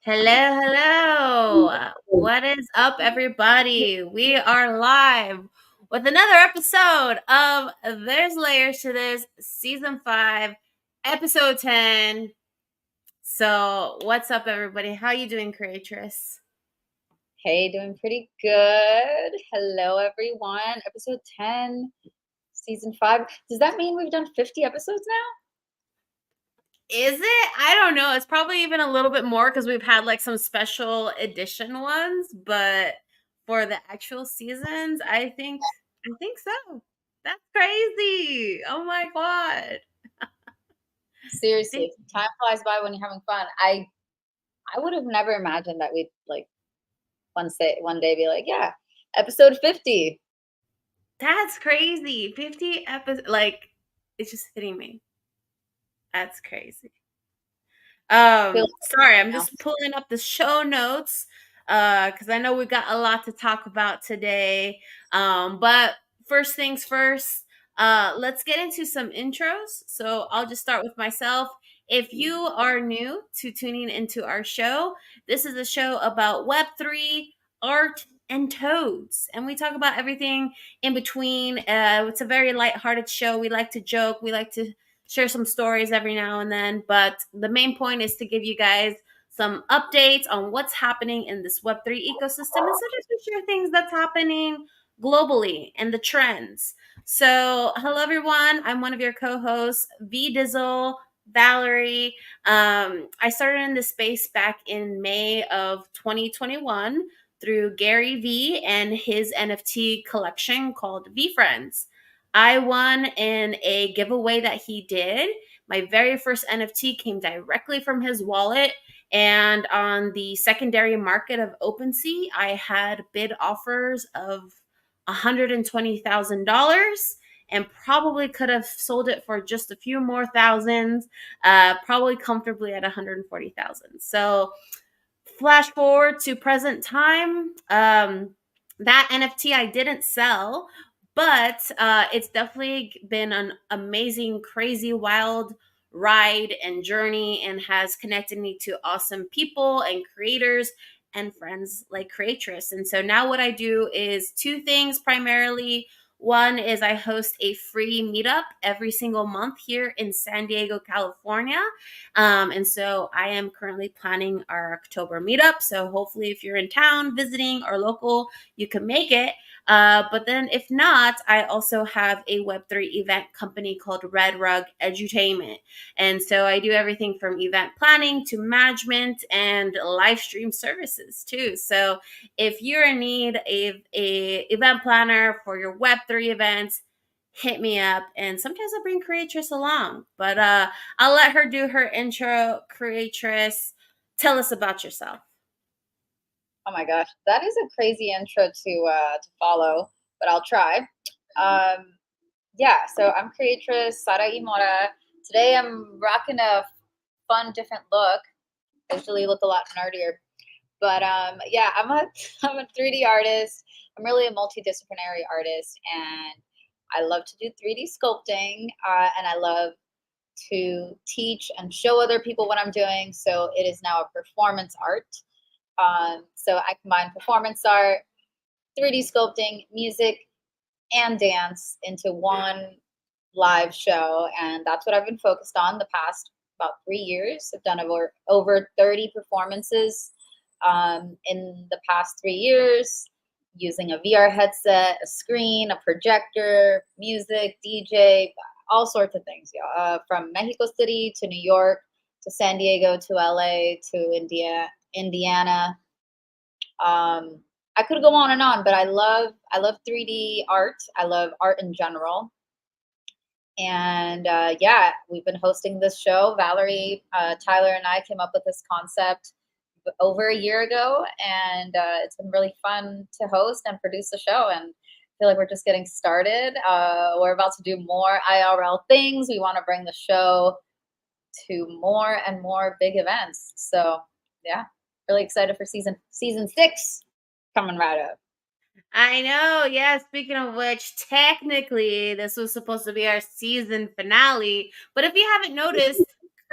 Hello. What is up, everybody? We are live with another episode of There's Layers to This, Season 5, Episode 10. So, what's up, everybody? How you doing, Creatress? Hey, doing pretty good. Hello, everyone. Episode 10, Season 5. Does that mean we've done 50 episodes now? Is it? I don't know. It's probably even a little bit more because we've had like some special edition ones, but for the actual seasons, I think so. That's crazy. Oh my god. Seriously, time flies by when you're having fun. I would have never imagined that we'd like one day be like, yeah, episode 50. That's crazy. 50 episodes, like, it's just hitting me. That's crazy. Feel Sorry, I'm like now. just pulling up the show notes because I know we got a lot to talk about today. But first things first, let's get into some intros. So I'll just start with myself. If you are new to tuning into our show, this is a show about Web3, art, and toads. And we talk about everything in between. It's a very lighthearted show. We like to joke, we like to share some stories every now and then. But the main point is to give you guys some updates on what's happening in this Web3 ecosystem. And sometimes we share things that's happening globally and the trends. So, hello everyone. I'm one of your co-hosts, V Dizzle, Valerie. I started in this space back in May of 2021 through Gary V and his NFT collection called V Friends. I won in a giveaway that he did. My very first NFT came directly from his wallet. And on the secondary market of OpenSea, I had bid offers of $120,000 and probably could have sold it for just a few more thousands, probably comfortably at 140,000. So flash forward to present time. That NFT I didn't sell, but it's definitely been an amazing, crazy, wild ride and journey, and has connected me to awesome people and creators and friends like Creatress. And so now what I do is two things primarily. One is I host a free meetup every single month here in San Diego, California. And so I am currently planning our October meetup. So hopefully, if you're in town visiting or local, you can make it. But then if not, I also have a Web3 event company called Red Rug Edutainment. And so I do everything from event planning to management and live stream services too. So if you're in need of a event planner for your Web3 events, hit me up. And sometimes I bring Creatress along. But I'll let her do her intro. Creatress, tell us about yourself. Oh my gosh, that is a crazy intro to follow, but I'll try. Yeah, so I'm creatress S5E10. Today I'm rocking a fun, different look. I usually look a lot nerdier. But yeah, I'm a 3D artist. I'm really a multidisciplinary artist, and I love to do 3D sculpting, and I love to teach and show other people what I'm doing. So it is now a performance art. So I combine performance art, 3D sculpting, music, and dance into one live show, and that's what I've been focused on the past about 3 years. I've done over 30 performances in the past 3 years, using a VR headset, a screen, a projector, music, DJ, all sorts of things. From Mexico City to New York to San Diego to LA to Indiana. I could go on and on, but I love 3D art. I love art in general. And yeah, we've been hosting this show. Valerie, Tyler, and I came up with this concept over a year ago, and it's been really fun to host and produce the show. And I feel like we're just getting started. We're about to do more IRL things. We want to bring the show to more and more big events. So yeah, really excited for season 6 coming right up. I know. Yeah. Speaking of which, technically, this was supposed to be our season finale. But if you haven't noticed,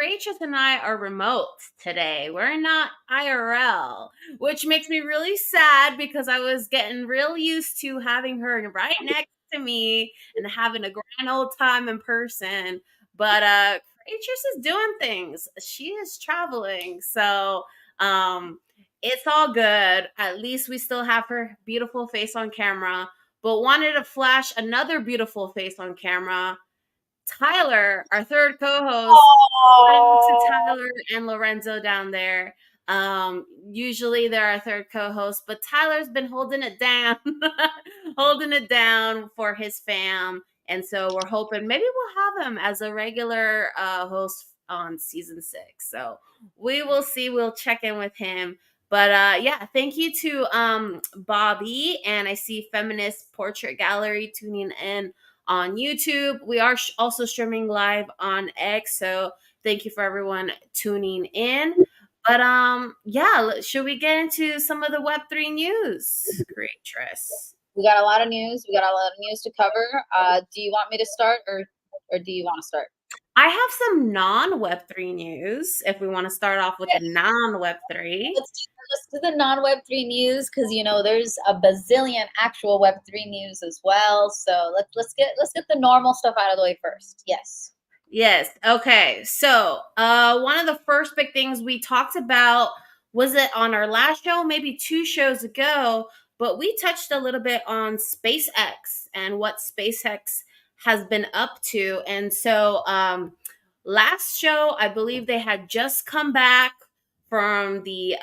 Rachel and I are remote today. We're not IRL, which makes me really sad because I was getting real used to having her right next to me and having a grand old time in person. But Rachel is doing things. She is traveling. So um it's all good. At least we still have her beautiful face on camera. But wanted to flash another beautiful face on camera. Tyler, our third co-host. Shout out to Oh, Tyler and Lorenzo down there. Usually they're our third co-host, but Tyler's been holding it down, holding it down for his fam. And so we're hoping maybe we'll have him as a regular host on season 6. So we will see. We'll check in with him. But yeah, thank you to Bobby, and I see Feminist Portrait Gallery tuning in on YouTube. We are also streaming live on X, so thank you for everyone tuning in. But yeah, should we get into some of the Web3 news, creatress? we got a lot of news. We got a lot of news to cover. Do you want me to start, or do you want to start? I have some non-Web3 news if we want to start off with the non-Web3. Let's do the non-Web3 news, because there's a bazillion actual Web3 news as well. So let's get the normal stuff out of the way first. Yes. Yes. Okay. So, one of the first big things we talked about was it on our last show, maybe 2 shows ago, but we touched a little bit on SpaceX and what SpaceX has been up to. And so, last show, I believe they had just come back from being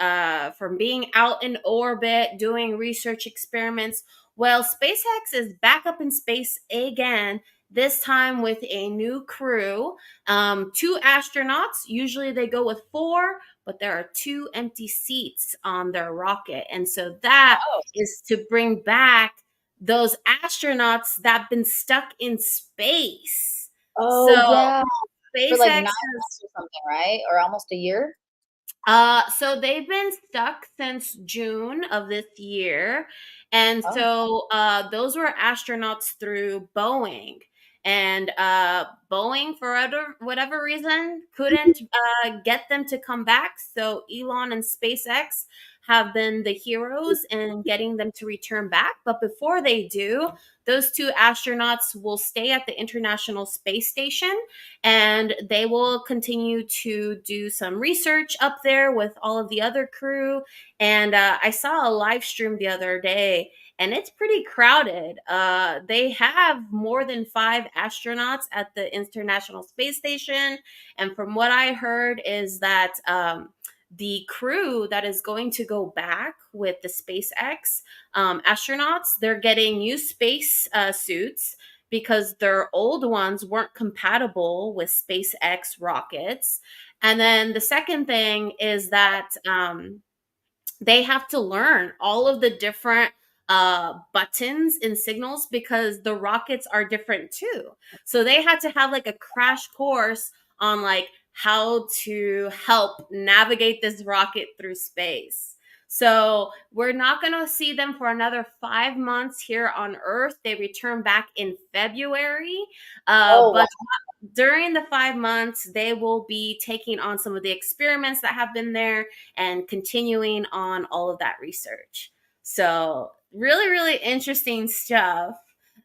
out in orbit doing research experiments. Well, SpaceX is back up in space again, this time with a new crew. 2 astronauts. Usually they go with 4, but there are 2 empty seats on their rocket. And so that Oh. is to bring back those astronauts that have been stuck in space. Oh So yeah, for like SpaceX 9 months or something, right? Or almost a year. so they've been stuck since June of this year. And Oh. so those were astronauts through Boeing. And Boeing, for whatever reason, couldn't get them to come back. So Elon and SpaceX have been the heroes in getting them to return back. But before they do, those 2 astronauts will stay at the International Space Station, and they will continue to do some research up there with all of the other crew. And I saw a live stream the other day, and it's pretty crowded. They have more than 5 astronauts at the International Space Station, and from what I heard is that the crew that is going to go back with the SpaceX astronauts, they're getting new space suits because their old ones weren't compatible with SpaceX rockets. And then the second thing is that they have to learn all of the different buttons and signals because the rockets are different too. So they had to have like a crash course on like how to help navigate this rocket through space. So we're not going to see them for another 5 months here on Earth. They return back in February, Oh wow. but during the 5 months, they will be taking on some of the experiments that have been there and continuing on all of that research. So, really, really interesting stuff.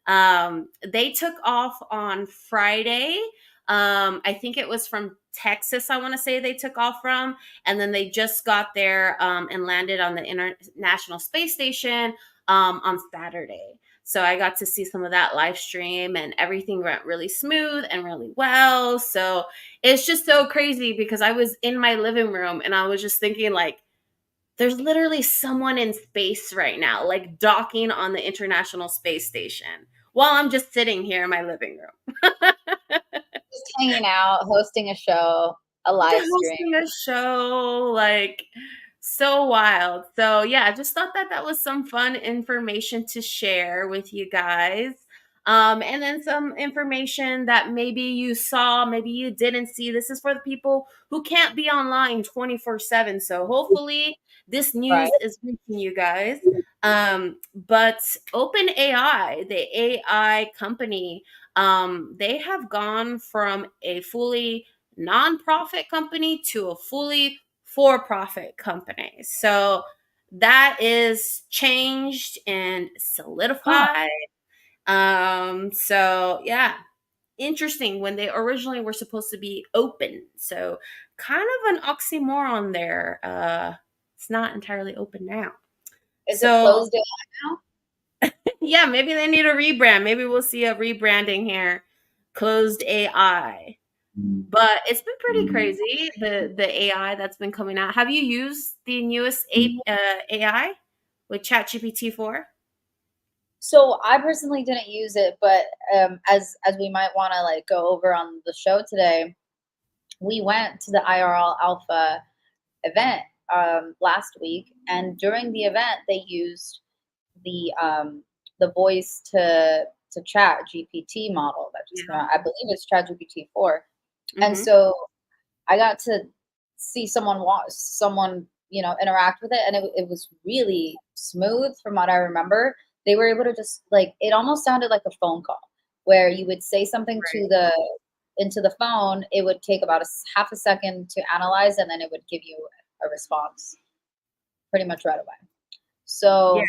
They took off on Friday. I think it was from Texas, I want to say they took off from. And then they just got there and landed on the International Space Station on Saturday. So I got to see some of that live stream, and everything went really smooth and really well. So it's just so crazy because I was in my living room and I was just thinking, like, there's literally someone in space right now, like docking on the International Space Station while I'm just sitting here in my living room. Just hanging out, hosting a show, a live stream. Hosting a show, like, so wild. So yeah, I just thought that that was some fun information to share with you guys. And then some information that maybe you saw, maybe you didn't see. This is for the people who can't be online 24/7. So hopefully this Right. news is reaching you guys. But OpenAI, the AI company, they have gone from a fully nonprofit company to a fully for-profit company. So that is changed and Huh. solidified. So yeah, interesting when they originally were supposed to be open. So kind of an oxymoron there. It's not entirely open now. Is it So closed now? yeah, maybe they need a rebrand. Maybe we'll see a rebranding here. Closed AI. But it's been pretty crazy, the AI that's been coming out. Have you used the newest AI with ChatGPT 4? So I personally didn't use it, but as we might want to like go over on the show today, we went to the IRL Alpha event last week, and during the event, they used the voice to chat GPT model that just came Yeah. out. I believe it's Chat GPT 4, and Mhm. so I got to see someone interact with it, and it was really smooth from what I remember. They were able to just like it almost sounded like a phone call where you would say something to Right. the into the phone. It would take about half a second to analyze, and then it would give you a response pretty much right away. Yeah. So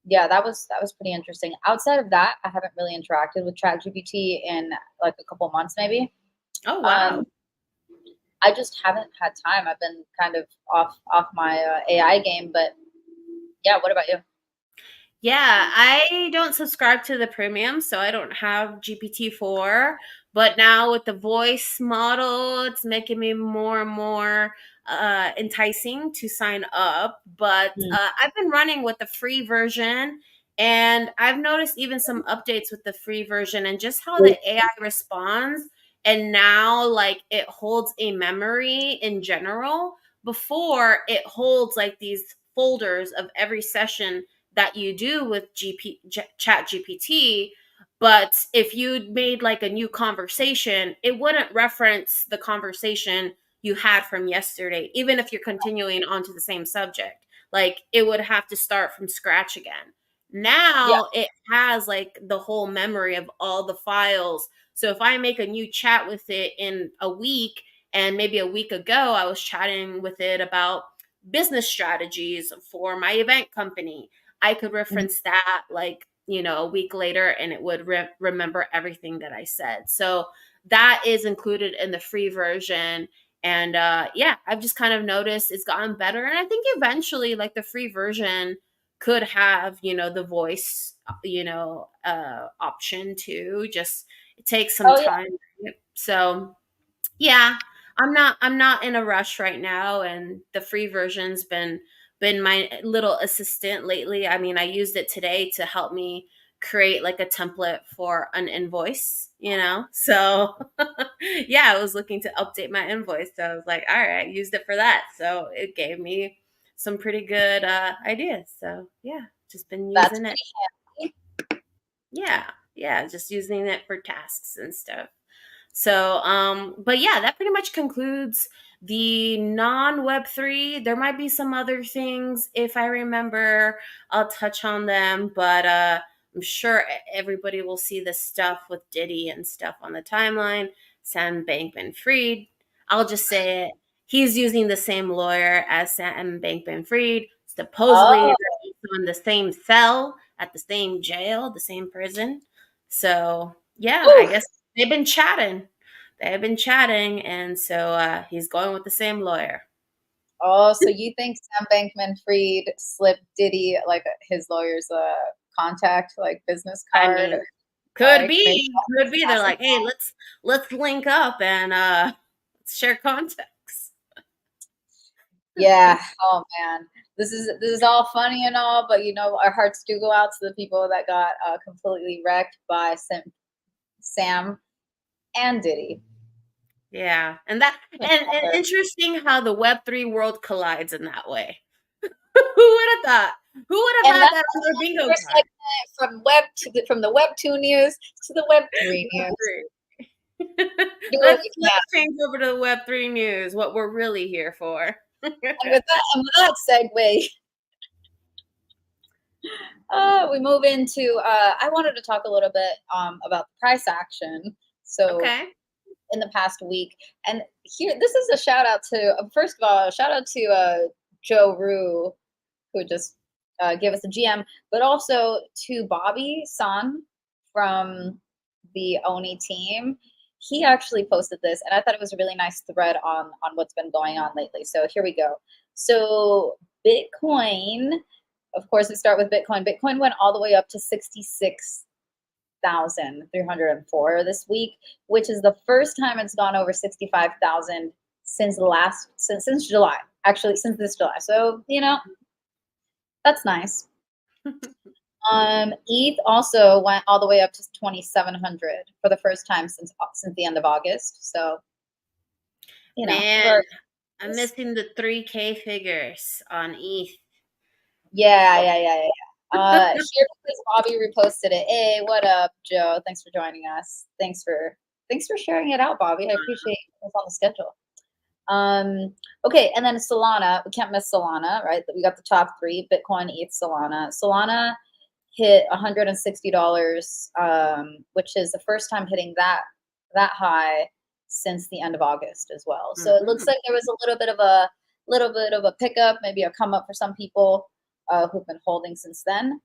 yeah, that was pretty interesting. Outside of that, I haven't really interacted with ChatGPT in like a couple months, maybe. Oh, Um, wow. I just haven't had time. I've been kind of off my AI game, but yeah. What about you? Yeah, I don't subscribe to the premium, so I don't have GPT-4. But now with the voice model, it's making me more and more enticing to sign up. But Mm. I've been running with the free version, and I've noticed even some updates with the free version and just how the AI responds. And now, like, it holds a memory in general. Before, it holds like these folders of every session that you do with chat gpt, but if you made like a new conversation, it wouldn't reference the conversation you had from yesterday, even if you're continuing onto the same subject. Like it would have to start from scratch again. Yeah. Now it has like the whole memory of all the files. So if I make a new chat with it in a week, and maybe a week ago I was chatting with it about business strategies for my event company, I could Mhm. reference that like, a week later, and it would remember everything that I said. So that is included in the free version. And yeah, I've just kind of noticed it's gotten better. And I think eventually, like the free version could have, the voice, option too. Just it takes some Oh yeah. time. So yeah, I'm not in a rush right now, and the free version's been my little assistant lately. I mean, I used it today to help me create like a template for an invoice. So yeah, I was looking to update my invoice. So I was like, all right, I used it for that. So it gave me some pretty good ideas. So yeah, just been That's using it. pretty handy. Yeah, yeah, just using it for tasks and stuff. So, but yeah, that pretty much concludes the non Web3. There might be some other things if I remember, I'll touch on them, but I'm sure everybody will see the stuff with Diddy and stuff on the timeline. Sam Bankman Fried. I'll just say it. He's using the same lawyer as Sam Bankman Fried. Supposedly, Oh, they're also in the same cell at the same jail, the same prison. So, yeah, I ooh. guess they've been chatting. They've been chatting, and so he's going with the same lawyer. Oh, so you think Sam Bankman-Fried slipped Diddy like his lawyer's contact, like business I card, mean, could like maybe be, could be. They're pass it like, hey, let's link up and let's share contacts. Yeah. Oh man. This is all funny and all, but our hearts do go out to the people that got completely wrecked by Sam and Diddy. Yeah, and interesting how the Web3 world collides in that way. Who would have thought? Who would have And had that's that on their bingo our card? segment from the Web 2 news to the Web 3 news. Do what we Let's can. change over to the Web3 news. What we're really here for. And with that segue, we move into. I wanted to talk a little bit about the price action. So Okay. in the past week. And here, this is a shout out to, first of all, a shout out to Joe Rue, who just gave us a GM, but also to Bobby San from the Oni team. He actually posted this, and I thought it was a really nice thread on what's been going on lately. So here we go. So Bitcoin, of course, we start with Bitcoin. Bitcoin went all the way up to 66,304 this week, which is the first time it's gone over 65,000 since July. Actually, since this July. So that's nice. ETH also went all the way up to 2,700 for the first time since the end of August. So Man, I'm missing the 3K figures on ETH. Yeah. Share because Bobby reposted it. Hey, what up, Joe? Thanks for joining us. Thanks for sharing it out, Bobby. I appreciate it's on the schedule. Okay, and then Solana. We can't miss Solana, right? We got the top three: Bitcoin, ETH, Solana. Solana hit $160, which is the first time hitting that high since the end of August as well. So it looks like there was a little bit of a pickup, maybe a come up for some people who've been holding since then.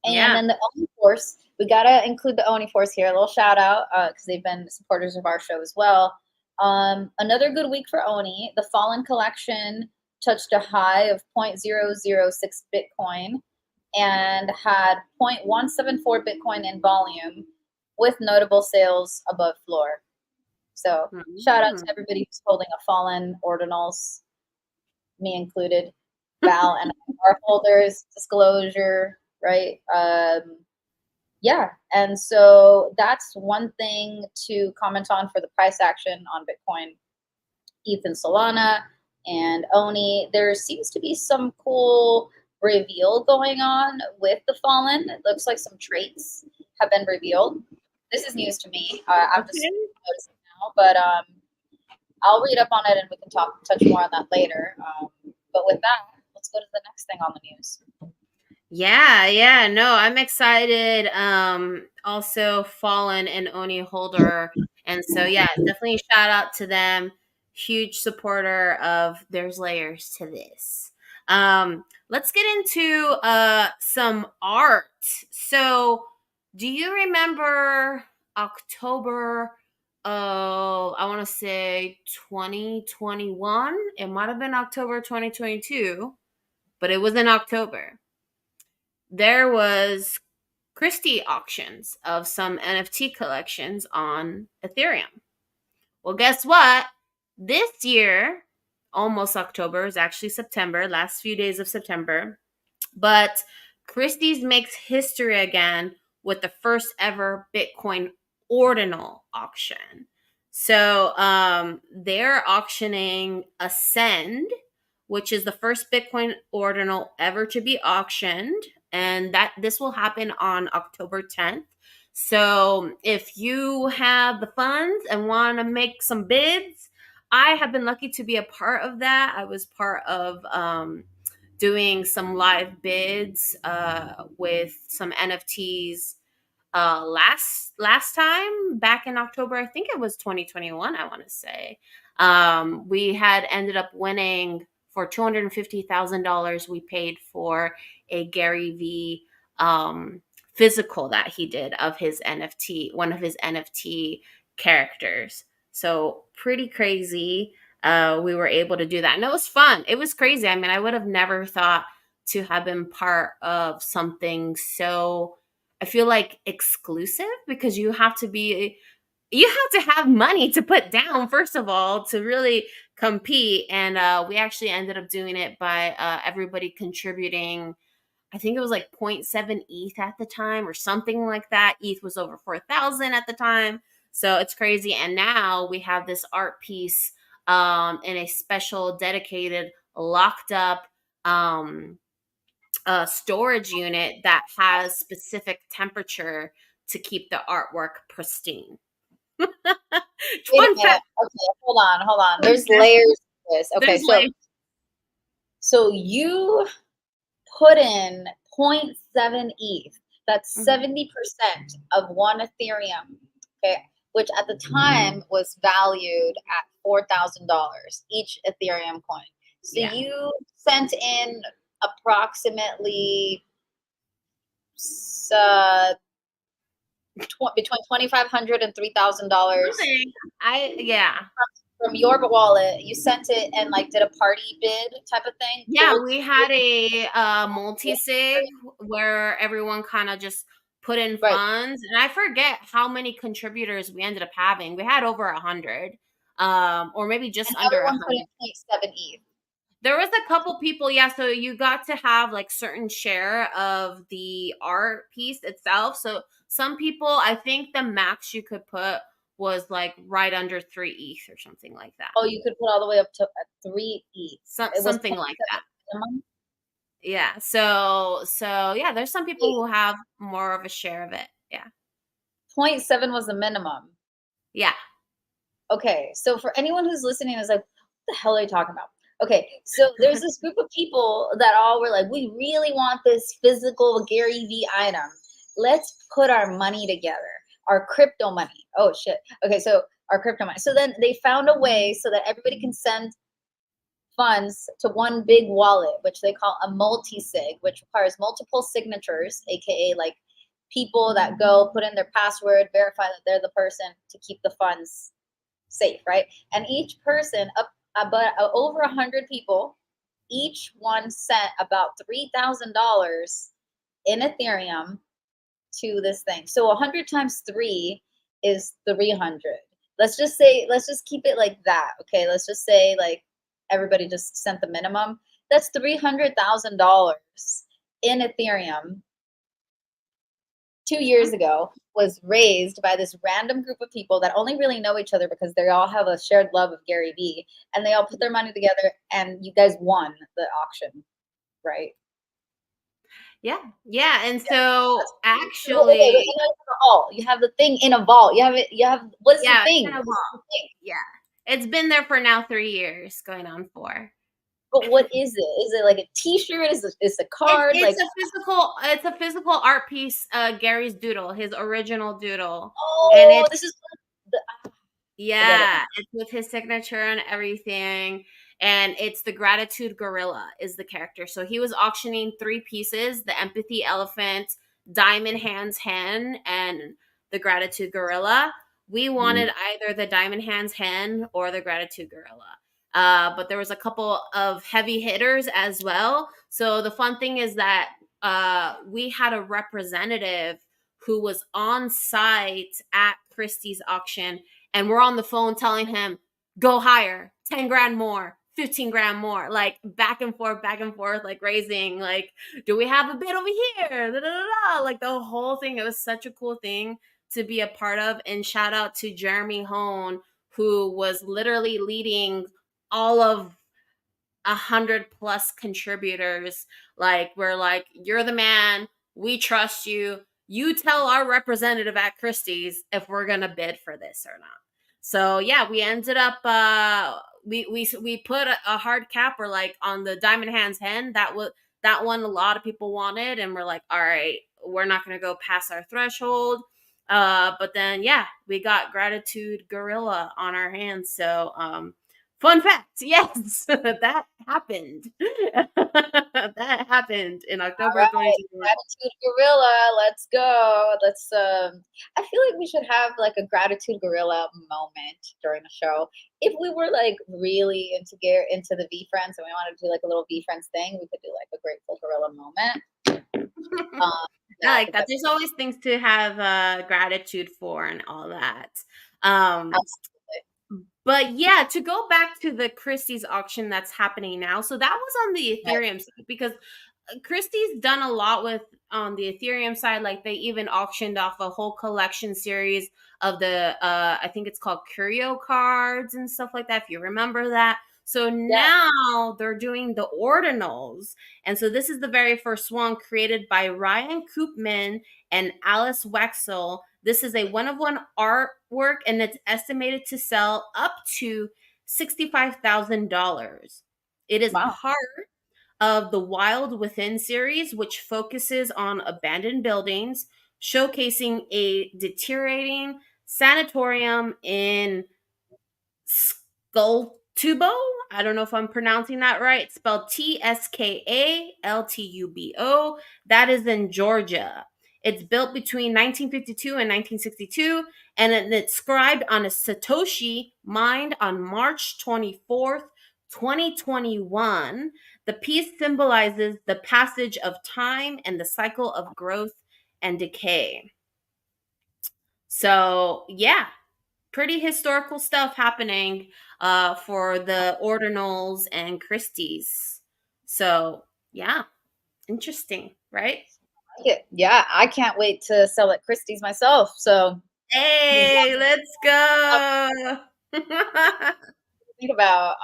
And then the Oni Force, we gotta include the Oni Force here. A little shout out because they've been supporters of our show as well. Another good week for Oni. The Fallen Collection touched a high of 0.006 Bitcoin and had 0.174 Bitcoin in volume with notable sales above floor. So shout out to everybody who's holding a Fallen Ordinals, me included, Val and our holders, disclosure, right? Yeah, and so that's one thing to comment on for the price action on Bitcoin, ETH, and Solana, and Oni. There seems to be some cool reveal going on with the Fallen. It looks like some traits have been revealed. This is news to me. I'm just noticing now, but I'll read up on it and we can touch more on that later. But with that, let's go to the next thing on the news. Yeah, no, I'm excited. Also Fallen and Oni holder. And so yeah, definitely shout out to them. Huge supporter of There's Layers to This. Let's get into some art. So do you remember October I want to say 2021? It might have been October 2022, but it was in October. There was Christie auctions of some NFT collections on Ethereum. Well, guess what? This year, almost October, is actually September, last few days of September. But Christie's makes history again with the first ever Bitcoin ordinal auction. So they're auctioning Ascend, which is the first Bitcoin ordinal ever to be auctioned, and that this will happen on October 10th. So if you have the funds and want to make some bids, I have been lucky to be a part of that. I was part of doing some live bids with some NFTs last time back in October. I think it was 2021. I want to say we had ended up winning for $250,000. We paid for a Gary V physical that he did of his NFT, one of his NFT characters. So pretty crazy. We were able to do that, and it was fun. It was crazy. I mean, I would have never thought to have been part of something so, I feel like, exclusive, because you have to have money to put down, first of all, to really compete. And we actually ended up doing it by everybody contributing. I think it was like 0.7 ETH at the time or something like that. ETH was over 4,000 at the time. So it's crazy. And now we have this art piece in a special, dedicated, locked up storage unit that has specific temperature to keep the artwork pristine. Wait a minute. Okay, hold on. There's layers to this. Okay, so you put in 0.7 ETH. That's 70% of one Ethereum. Okay. which at the time was valued at $4,000 each Ethereum coin. So Yeah. you sent in approximately uh, between $2,500 and $3,000 Okay. Yeah. from your wallet. You sent it and like did a party bid type of thing. Yeah, we had a multi-sig where everyone kind of just put in Right. funds, and I forget how many contributors we ended up having. We had over 100, or maybe just And under everyone put in 100. 0.7 ETH. There was a couple people, yeah. So you got to have like certain share of the art piece itself. So some people, I think the max you could put was like right under 3 ETH or something like that. Oh, you could put all the way up to 3 ETH. It was Something like that. 0.7 minimum. Yeah. So yeah, there's some people who have more of a share of it. Yeah. 0.7 was the minimum. Yeah. Okay, so for anyone who's listening is like, what the hell are you talking about? Okay, so there's this group of people that all were like, we really want this physical Gary V item. Let's put our money together, our crypto money. Oh shit. Okay, so our crypto money. So then they found a way so that everybody can send funds to one big wallet, which they call a multi-sig, which requires multiple signatures, aka like people that go put in their password, verify that they're the person to keep the funds safe, right? And each person, up about over 100 people, each one sent about $3,000 in Ethereum to this thing. So 100 times 3 is 300. Let's just keep it like that. Okay, let's just say like everybody just sent the minimum. That's $300,000 in Ethereum 2 years ago, was raised by this random group of people that only really know each other because they all have a shared love of Gary Vee, and they all put their money together, and you guys won the auction, right? Yeah. Yeah. And Yeah. so That's okay, but actually, you have the vault. You have the thing in a vault. You have it. You have what is the yeah, thing? kind of What is the long. thing? Yeah. It's been there for now 3 years, going on 4. But what is it? Is it like a T-shirt? Is it a card? It's Like, a physical art piece, Gary's doodle, his original doodle. And oh, it's this is the, I get it yeah, now. it's with his signature and everything. And it's the gratitude gorilla is the character. So he was auctioning 3 pieces: the empathy elephant, diamond hands hen, and the gratitude gorilla. We wanted either the diamond hands hen or the gratitude gorilla. But there was a couple of heavy hitters as well. So the fun thing is that we had a representative who was on site at Christie's auction, and we're on the phone telling him, go higher, 10 grand more, 15 grand more, like back and forth, like raising, like, do we have a bid over here? Da, da, da, da. Like the whole thing. It was such a cool thing to be a part of. And shout out to Jeremy Hone, who was literally leading all of 100 plus contributors. Like, we're like, you're the man, we trust you, you tell our representative at Christie's if we're gonna bid for this or not. So yeah, we ended up we put a hard cap, or like on the diamond hands hen, that one a lot of people wanted, and we're like, all right, we're not gonna go past our threshold. But then yeah, we got gratitude gorilla on our hands. So fun fact, yes, that happened. That happened in All October right, 2021. gratitude gorilla. Let's go. Let's. I feel like we should have like a gratitude gorilla moment during the show. If we were like really into the V Friends and we wanted to do like a little V Friends thing, we could do like a grateful gorilla moment. Um, I yeah, I like think that. that's There's always things to have gratitude for and all that. Um, absolutely But yeah, to go back to the Christie's auction that's happening now. So that was on the right. Ethereum side, because Christie's done a lot with on the Ethereum side. Like they even auctioned off a whole collection series of the I think it's called curio cards and stuff like that, if you remember that. So Yeah. now they're doing the ordinals. And so this is the very first one, created by Ryan Koopman and Alice Wexel. This is a one of one artwork, and it's estimated to sell up to $65,000. It is Wow. part of the Wild Within series, which focuses on abandoned buildings, showcasing a deteriorating sanatorium in Skulltubo. I don't know if I'm pronouncing that right. It's spelled Tskaltubo. That is in Georgia. It's built between 1952 and 1962, and it's scribed on a Satoshi mined on March 24th, 2021. The piece symbolizes the passage of time and the cycle of growth and decay. So, yeah, pretty historical stuff happening for the Ordinals and Christies. So, yeah, interesting, right? Yeah, I can't wait to sell at Christie's myself. So Hey, let's go. think about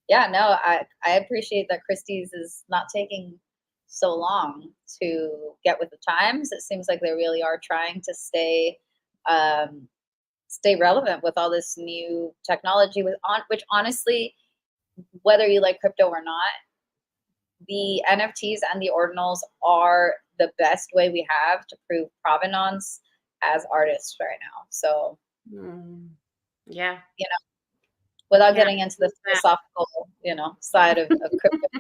yeah, no, I appreciate that Christie's is not taking so long to get with the times. It seems like they really are trying to um stay relevant with all this new technology with on which honestly, whether you like crypto or not, the NFTs and the ordinals are the best way we have to prove provenance as artists right now. So, Hmm. Yeah, you know, without can't getting into the beat that. philosophical, side of crypto,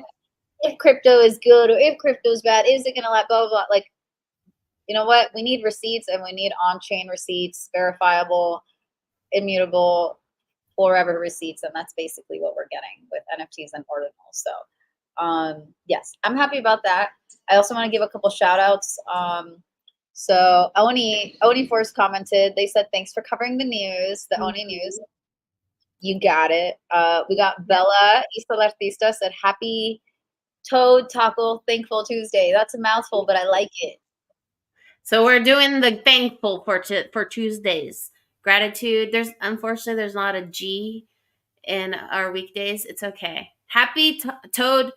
if crypto is good or if crypto is bad, is it going to let blah, blah, blah? Like, you know what? We need receipts and we need on chain receipts, verifiable, immutable, forever receipts. And that's basically what we're getting with NFTs and ordinals. So, yes, I'm happy about that. I also want to give a couple shout outs. So Oni Force commented, they said, thanks for covering the news, the Oni news. Mhm. You got it. We got Yeah. Bella Isolartista said, happy Toad Taco Thankful Tuesday. That's a mouthful, but I like it. So we're doing the thankful for Tuesdays. Gratitude. There's not a G in our weekdays. It's okay. Happy Toad.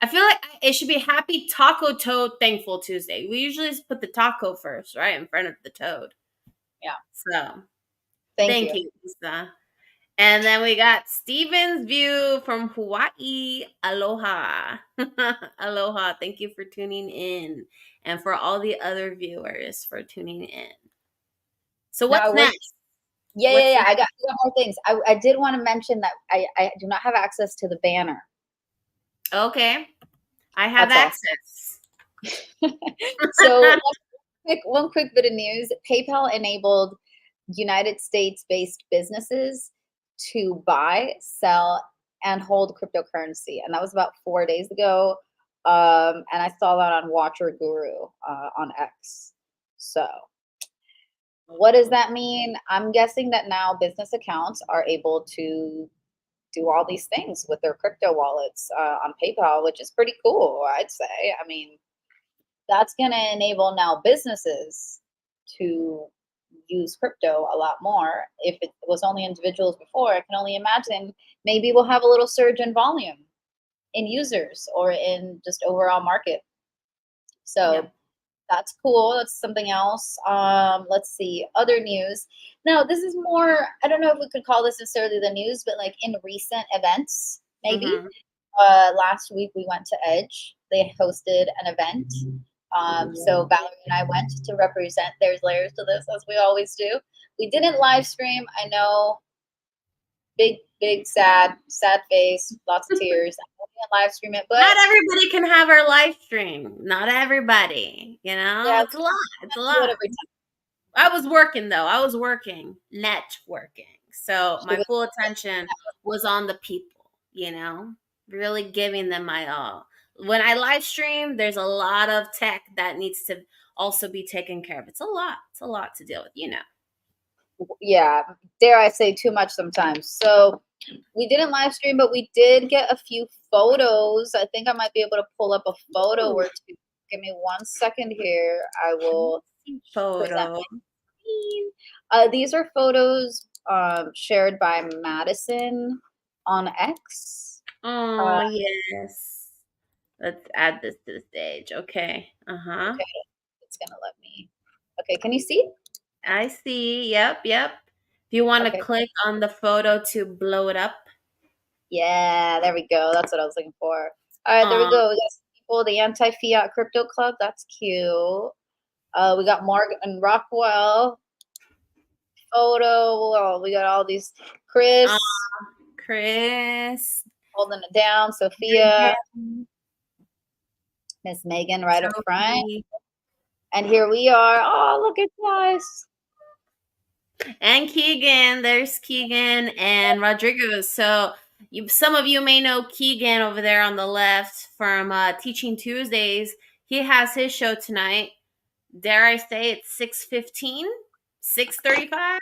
I feel like it should be Happy Taco Toad Thankful Tuesday. We usually just put the taco first, right, in front of the toad. Yeah. So Thank thank you. you, Lisa. And then we got Steven's view from Hawaii. Aloha. Aloha. Thank you for tuning in. And for all the other viewers for tuning in. So Now I what's was next? yeah. What's next? I got more things. I did want to mention that I do not have access to the banner. Okay. I have That's all. access. So one quick bit of news. PayPal enabled United States-based businesses to buy, sell, and hold cryptocurrency, and that was about 4 days ago. And I saw that on Watcher Guru on X. So, what does that mean? I'm guessing that now business accounts are able to do all these things with their crypto wallets on PayPal, which is pretty cool, I'd say. I mean, that's going to enable now businesses to use crypto a lot more. If it was only individuals before, I can only imagine maybe we'll have a little surge in volume in users or in just overall market. Yeah. So that's cool. That's something else. Let's see, other news. Now, this is more, I don't know if we could call this necessarily the news, but like in recent events, maybe. Mm-hmm. Last week we went to Edge. They hosted an event. So Valerie and I went to represent. There's layers to this, as we always do. We didn't live stream. I know, big, sad face, lots of tears. I didn't live stream it, but Not everybody can have our live stream. Not everybody. yeah, It's a lot. we It's a do it lot. every time. I was working though. I was working, networking. So She my was, full attention was on the people, really giving them my all. When I live stream, there's a lot of tech that needs to also be taken care of. It's a lot. It's a lot to deal with. yeah, dare I say too much sometimes. So we didn't live stream, but we did get a few photos. I think I might be able to pull up a photo Ooh, or two. Give me 1 second here. I let me will see present photo. my screen. These are photos shared by Madison on X. Oh, Uh, yes. Let's add this to the stage. Okay. Uh-huh. okay, it's gonna let me. Okay, can you see? I see. Yep, yep. Do you want to Okay, click on the photo to blow it up? yeah, there we go. That's what I was looking for. All right, there we Aw. go. We got some people, the Anti-Fiat Crypto Club. That's cute. We got Morgan Rockwell. photo. Oh, we got all these. Uh, Chris Chris, holding it down. Sophia, Megan, Miss Megan right up front. Sophie, And here we are. Oh, look at us. and Keegan. There's Keegan and Rodrigo. So some of you may know Keegan over there on the left from Teaching Tuesdays. He has his show tonight. Dare I say it's 6:15, 6:35?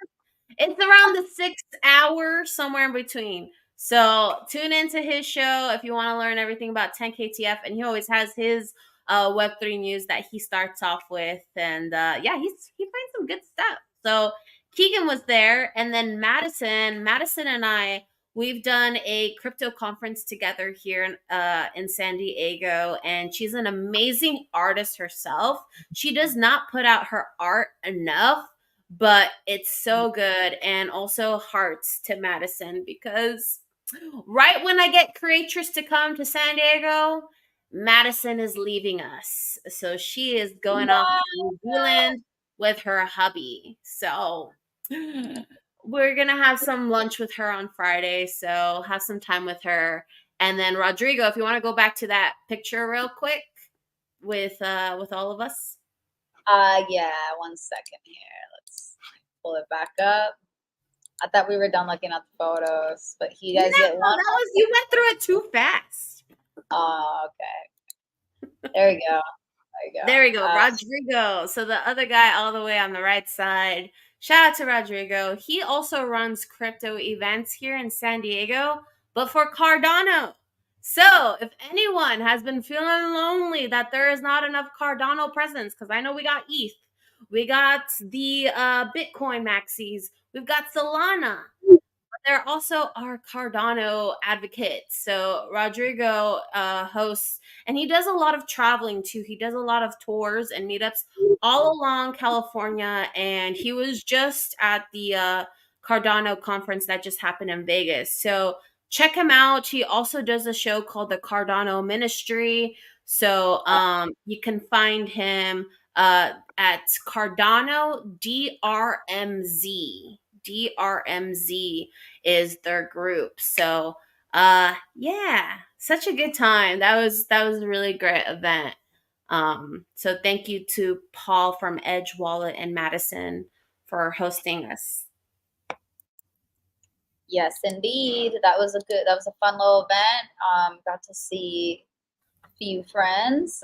It's around the 6 hour, somewhere in between. So tune into his show if you want to learn everything about 10KTF. And he always has his Web3 news that he starts off with. And yeah, he finds some good stuff. So Keegan was there. And then Madison and I, we've done a crypto conference together here in San Diego. And she's an amazing artist herself. She does not put out her art enough, but it's so good. And also hearts to Madison, because right when I get Creatress to come to San Diego, Madison is leaving us. So she is going off to New Zealand with her hubby. So we're going to have some lunch with her on Friday. So have some time with her. And then Rodrigo, if you want to go back to that picture real quick with all of us. Yeah, 1 second here. Let's pull it back up. I thought we were done looking at the photos, but you No, guys get one. that was, you went through it too fast. Oh, okay. There we go. There you go. There we go, Rodrigo. So the other guy all the way on the right side. Shout out to Rodrigo. He also runs crypto events here in San Diego, but for Cardano. So if anyone has been feeling lonely that there is not enough Cardano presence, because I know we got ETH, we got the Bitcoin maxis, we've got Solana. There also are Cardano advocates. So Rodrigo hosts, and he does a lot of traveling too. He does a lot of tours and meetups all along California. And he was just at the Cardano conference that just happened in Vegas. So check him out. He also does a show called the Cardano Ministry. So you can find him at Cardano DRMZ. DRMZ is their group. So yeah, such a good time. That was a really great event. So thank you to Paul from Edge Wallet and Madison for hosting us. Yes, indeed. That was a fun little event. Got to see a few friends,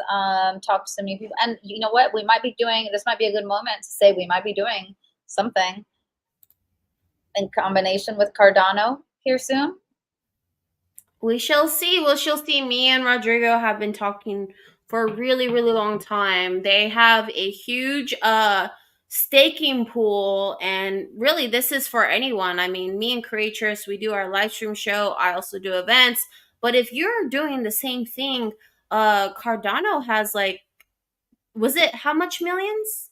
talk to some new people. And you know what? This might be a good moment to say we might be doing something in combination with Cardano here soon. We shall see. We shall see. Me and Rodrigo have been talking for a really, really long time. They have a huge staking pool, and really this is for anyone. I mean, me and Creatress, we do our live stream show. I also do events. But if you're doing the same thing, Cardano has like, was it how much millions?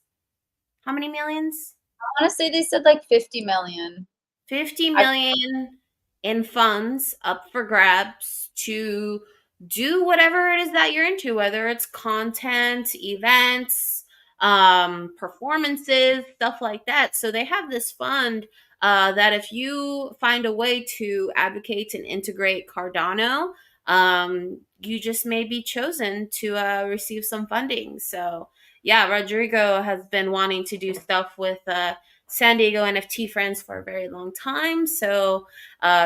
How many millions? I want to say they said like 50 million. 50 million in funds up for grabs to do whatever it is that you're into, whether it's content, events, performances, stuff like that. So they have this fund that if you find a way to advocate and integrate Cardano, you just may be chosen to receive some funding. So yeah, Rodrigo has been wanting to do stuff with San Diego NFT friends for a very long time. So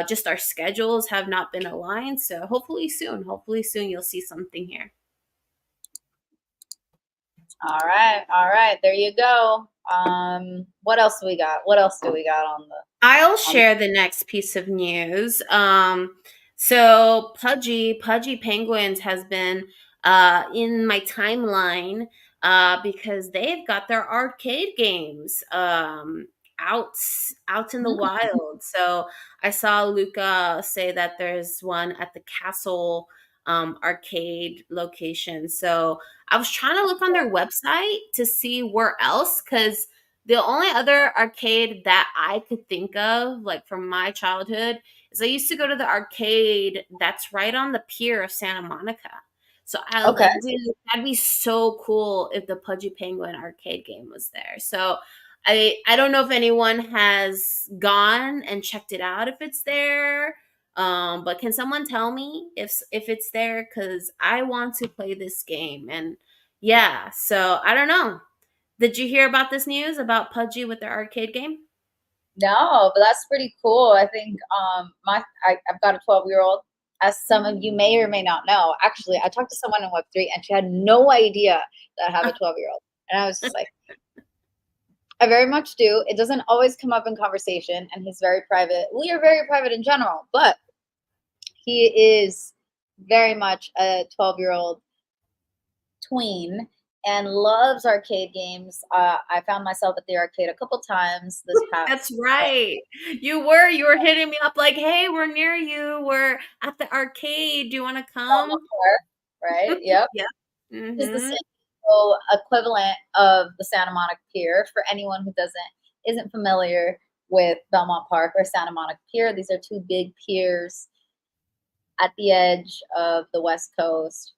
just our schedules have not been aligned. So hopefully soon you'll see something here. All right. There you go. What else do we got? What else do we got on the? I'll share the next piece of news. So Pudgy Penguins has been in my timeline because they've got their arcade games out in the wild. So I saw Luca say that there's one at the Castle arcade location. So I was trying to look on their website to see where else, because the only other arcade that I could think of, like from my childhood, is I used to go to the arcade that's right on the pier of Santa Monica. So I was like, dude, that'd be so cool if the Pudgy Penguin arcade game was there. So I don't know if anyone has gone and checked it out if it's there. But can someone tell me if it's there? Because I want to play this game. And yeah, so I don't know. Did you hear about this news about Pudgy with their arcade game? No, but that's pretty cool. I think I've got a 12-year-old, as some of you may or may not know. Actually, I talked to someone in Web3 and she had no idea that I have a 12-year-old. And I was just like, I very much do. It doesn't always come up in conversation, and he's very private. We are very private in general, but he is very much a 12-year-old tween and loves arcade games. I found myself at the arcade a couple times this That's past right. You were hitting me up like, "Hey, we're near you. We're at the arcade. Do you want to come?" Park, right? Yep. Yeah. Is the Mhm. San Diego equivalent of the Santa Monica Pier. For anyone who isn't familiar with Belmont Park or Santa Monica Pier, these are two big piers at the edge of the West Coast.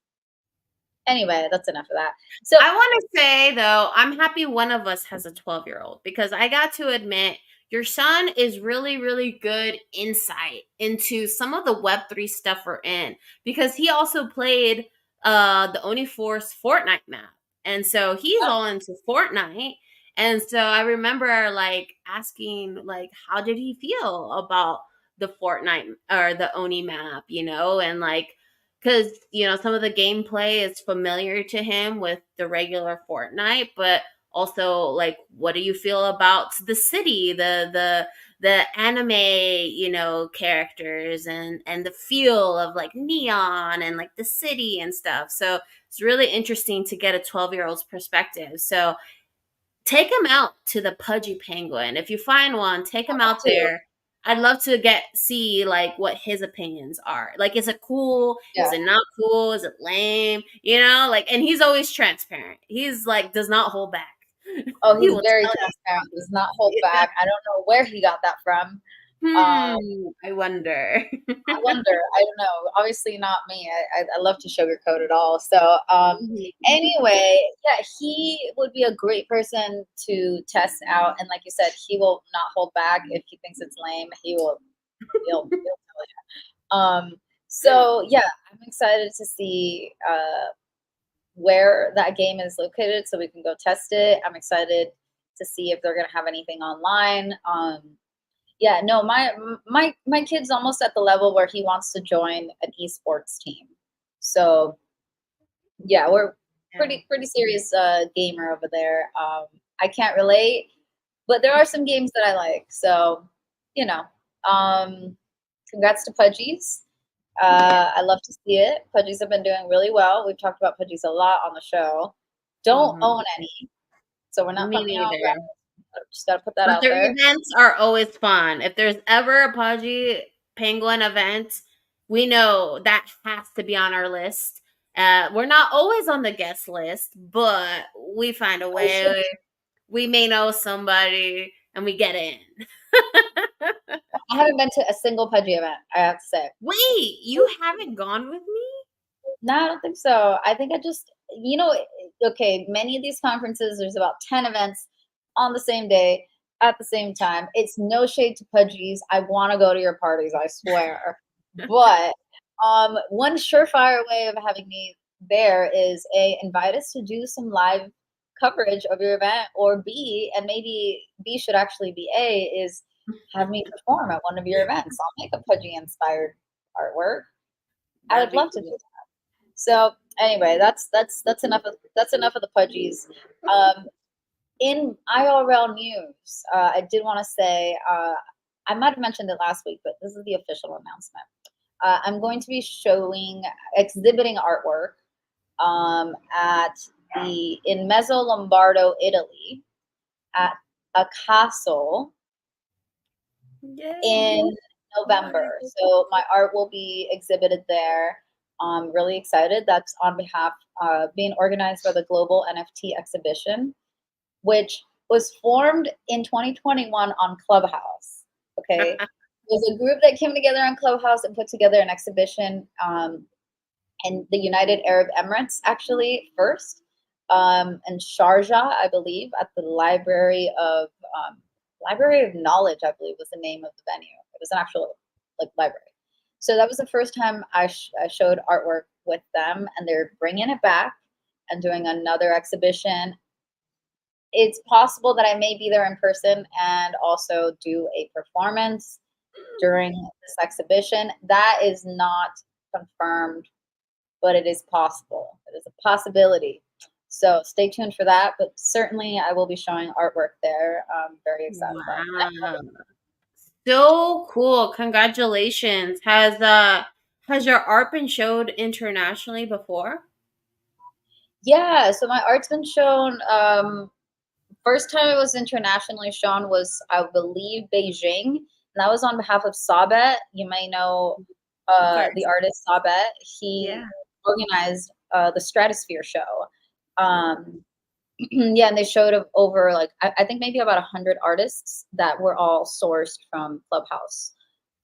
Anyway, that's enough of that. So I want to say though, I'm happy one of us has a 12-year-old because I got to admit your son is really, really good insight into some of the Web3 stuff we're in because he also played the Oni Force Fortnite map. And so he's all into Fortnite. And so I remember like asking like how did he feel about the Fortnite or the Oni map, and like because some of the gameplay is familiar to him with the regular Fortnite, but also like what do you feel about the city, the anime, characters and the feel of like neon and like the city and stuff. So it's really interesting to get a 12-year-old's perspective. So take him out to the Pudgy Penguin. If you find one, take him out too. there. I'd love to see like what his opinions are. Like, is it cool? Yeah. Is it not cool? Is it lame? Like, and he's always transparent. He's like does not hold back. Oh, He he's will very tell transparent. Does not hold you. back. I don't know where he got that from. Um, I wonder. I wonder. I don't know. Obviously, not me. I love to sugarcoat it all. So, Mhm. anyway, yeah, he would be a great person to test out. And like you said, he will not hold back. If he thinks it's lame, he'll tell you. So yeah, I'm excited to see where that game is located so we can go test it. I'm excited to see if they're gonna have anything online. Yeah, no, my kid's almost at the level where he wants to join an esports team. So yeah, we're Yeah. pretty serious gamer over there. I can't relate, but there are some games that I like. So you know, um, congrats to Pudgies. Yeah. I love to see it. Pudgies have been doing really well. We've talked about Pudgies a lot on the show. Don't Mhm. own any, so we're not Me putting you on neither. blast. Just gotta put that But out their there. events are always fun. If there's ever a Pudgy Penguin event, we know that has to be on our list. We're not always on the guest list, but we find a We should. way. We may know somebody and we get in. I haven't been to a single Pudgy event. I have to say. Wait, you haven't gone with me? No, I don't think so. I think I just, okay, many of these conferences, there's about 10 events on the same day at the same time. It's no shade to Pudgies. I want to go to your parties, I swear. But one surefire way of having me there is A, invite us to do some live coverage of your event, or B, and maybe B should actually be A, is have me perform at one of your events. I'll make a Pudgy inspired artwork. I That'd would be love to do cool. that. So anyway, that's enough of the Pudgies. Um, in IRL news, I did want to say I might have mentioned it last week, but this is the official announcement. I'm going to be exhibiting artwork at the in Mezzo Lombardo, Italy, at a castle Yay. in November. So my art will be exhibited there. I'm really excited. That's on behalf being organized by the Global NFT Exhibition, which was formed in 2021 on Clubhouse. Okay, it was a group that came together on Clubhouse and put together an exhibition in the United Arab Emirates, actually first. in Sharjah, I believe, at the Library of Knowledge, I believe was the name of the venue. It was an actual like library. So that was the first time I showed artwork with them, and they're bringing it back and doing another exhibition. It's possible that I may be there in person and also do a performance during this exhibition. That is not confirmed, but it is possible. It is a possibility. So stay tuned for that. But certainly, I will be showing artwork there. I'm very excited about that. Wow. So cool. Congratulations. Has your art been showed internationally before? Yeah, so my art's been shown. First time it was internationally shown was, I believe, Beijing, and that was on behalf of Sabet. You may know Of the course. artist Sabet. He Yeah. organized the Stratosphere show. Yeah, and they showed over like I think maybe about 100 artists that were all sourced from Clubhouse,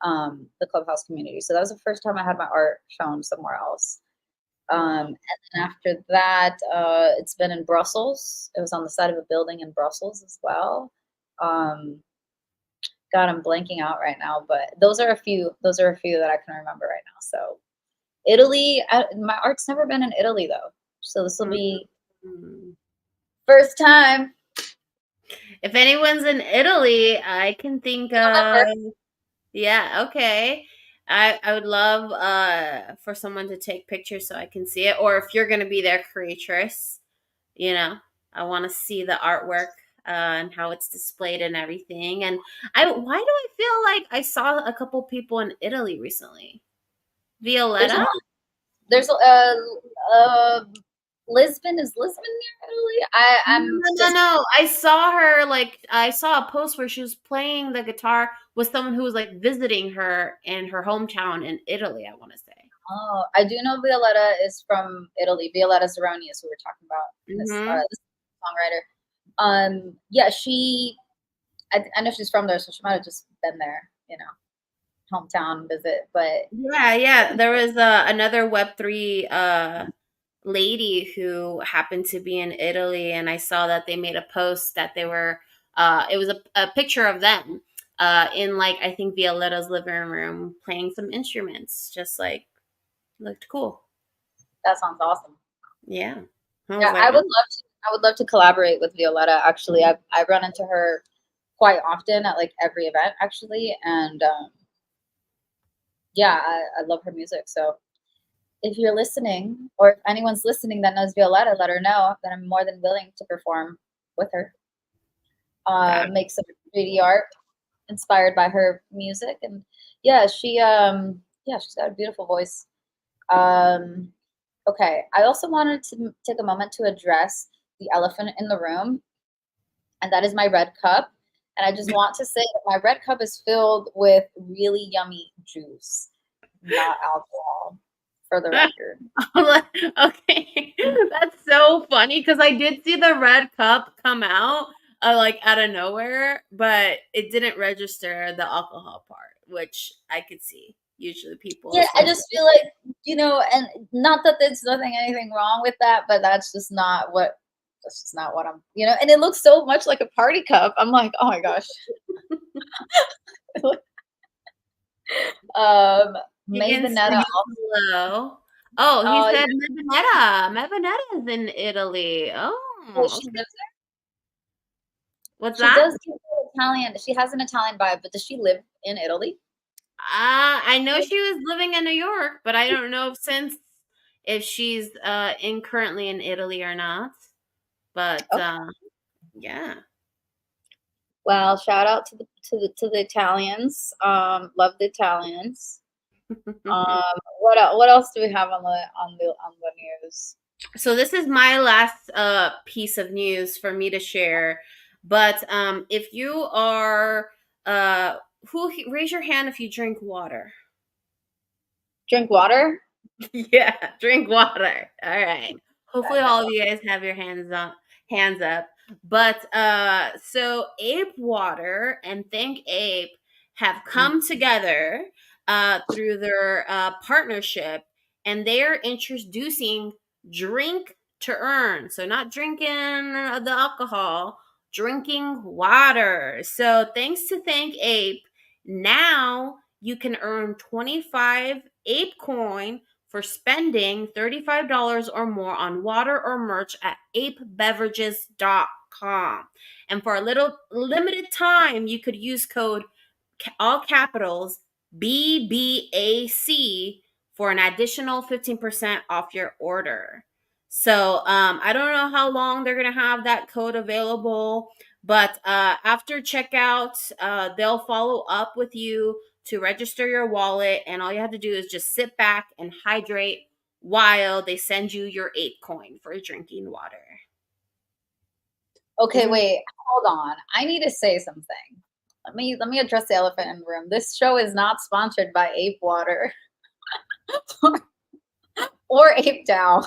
the Clubhouse community. So that was the first time I had my art shown somewhere else. Wow. And then after that, it's been in Brussels. It was on the side of a building in Brussels as well. Um, God, I'm blanking out right now, but those are a few. Those are a few that I can remember right now. So Italy, my art's never been in Italy though, so this will be Mhm. first time. If anyone's in Italy, I can think of, November. yeah, okay. I would love for someone to take pictures so I can see it. Or if you're gonna be their creatress, you know, I want to see the artwork and how it's displayed and everything. And why do I feel like I saw a couple people in Italy recently? There's Violetta? more. There's Lisbon. Is Lisbon near Italy? I'm No, no, just no. I saw her like I saw a post where she was playing the guitar with someone who was like visiting her in her hometown in Italy, I want to say. Oh, I do know Violetta is from Italy. Violetta Zeroni is who we're talking about. Mhm. This songwriter. Yeah, I know she's from there, so she might have just been there, hometown visit. But Yeah, yeah. There was another Web3 lady who happened to be in Italy, and I saw that they made a post that they were it was a picture of them in like I think Violetta's living room playing some instruments. Just like looked cool. that sounds awesome. Yeah. I was Yeah, like, oh, I would love to collaborate with Violetta. Actually, I run into her quite often at like every event, actually, and yeah, I love her music. So if you're listening, or if anyone's listening that knows Violetta, let her know that I'm more than willing to perform with her. that Make some 3D art inspired by her music, and yeah, she's got a beautiful voice. Um, okay, I also wanted to take a moment to address the elephant in the room, and that is my red cup. And I just want to say that my red cup is filled with really yummy juice, not alcohol, for the record. I'm like, okay, that's so funny because I did see the red cup come out like out of nowhere, but it didn't register the alcohol part, which I could see. Usually people Yeah, I associate. just feel like, and not that there's anything wrong with that, but that's just not what and it looks so much like a party cup. I'm like, oh my gosh. um, You May can see Vanetta. hello. Oh, he Oh, said yeah, Mevanetta. Mevanetta is in Italy. well, Oh, she okay. lives there. What's She that? does give me Italian. She has an Italian vibe, but does she live in Italy? I know she was living in New York, but I don't know if she's in currently in Italy or not. But Okay. yeah. Well, shout out to the Italians. Love the Italians. What else do we have on the news? So this is my last piece of news for me to share. But if you are raise your hand if you drink water. Drink water. Yeah, drink water. All right. Hopefully all of you guys have your hands up. But so Ape Water and Thank Ape have come together through their partnership, and they are introducing drink to earn. So not drinking the alcohol, drinking water. So thanks to Thank Ape, now you can earn 25 Ape coin for spending $35 or more on water or merch at apebeverages.com. And for a little limited time, you could use code all capitals BBAC for an additional 15% off your order. So I don't know how long they're going to have that code available, but after checkout, they'll follow up with you to register your wallet. And all you have to do is just sit back and hydrate while they send you your Ape coin for drinking water. Okay, wait, hold on. I need to say something. Let me address the elephant in the room. This show is not sponsored by Ape Water or Ape Dow.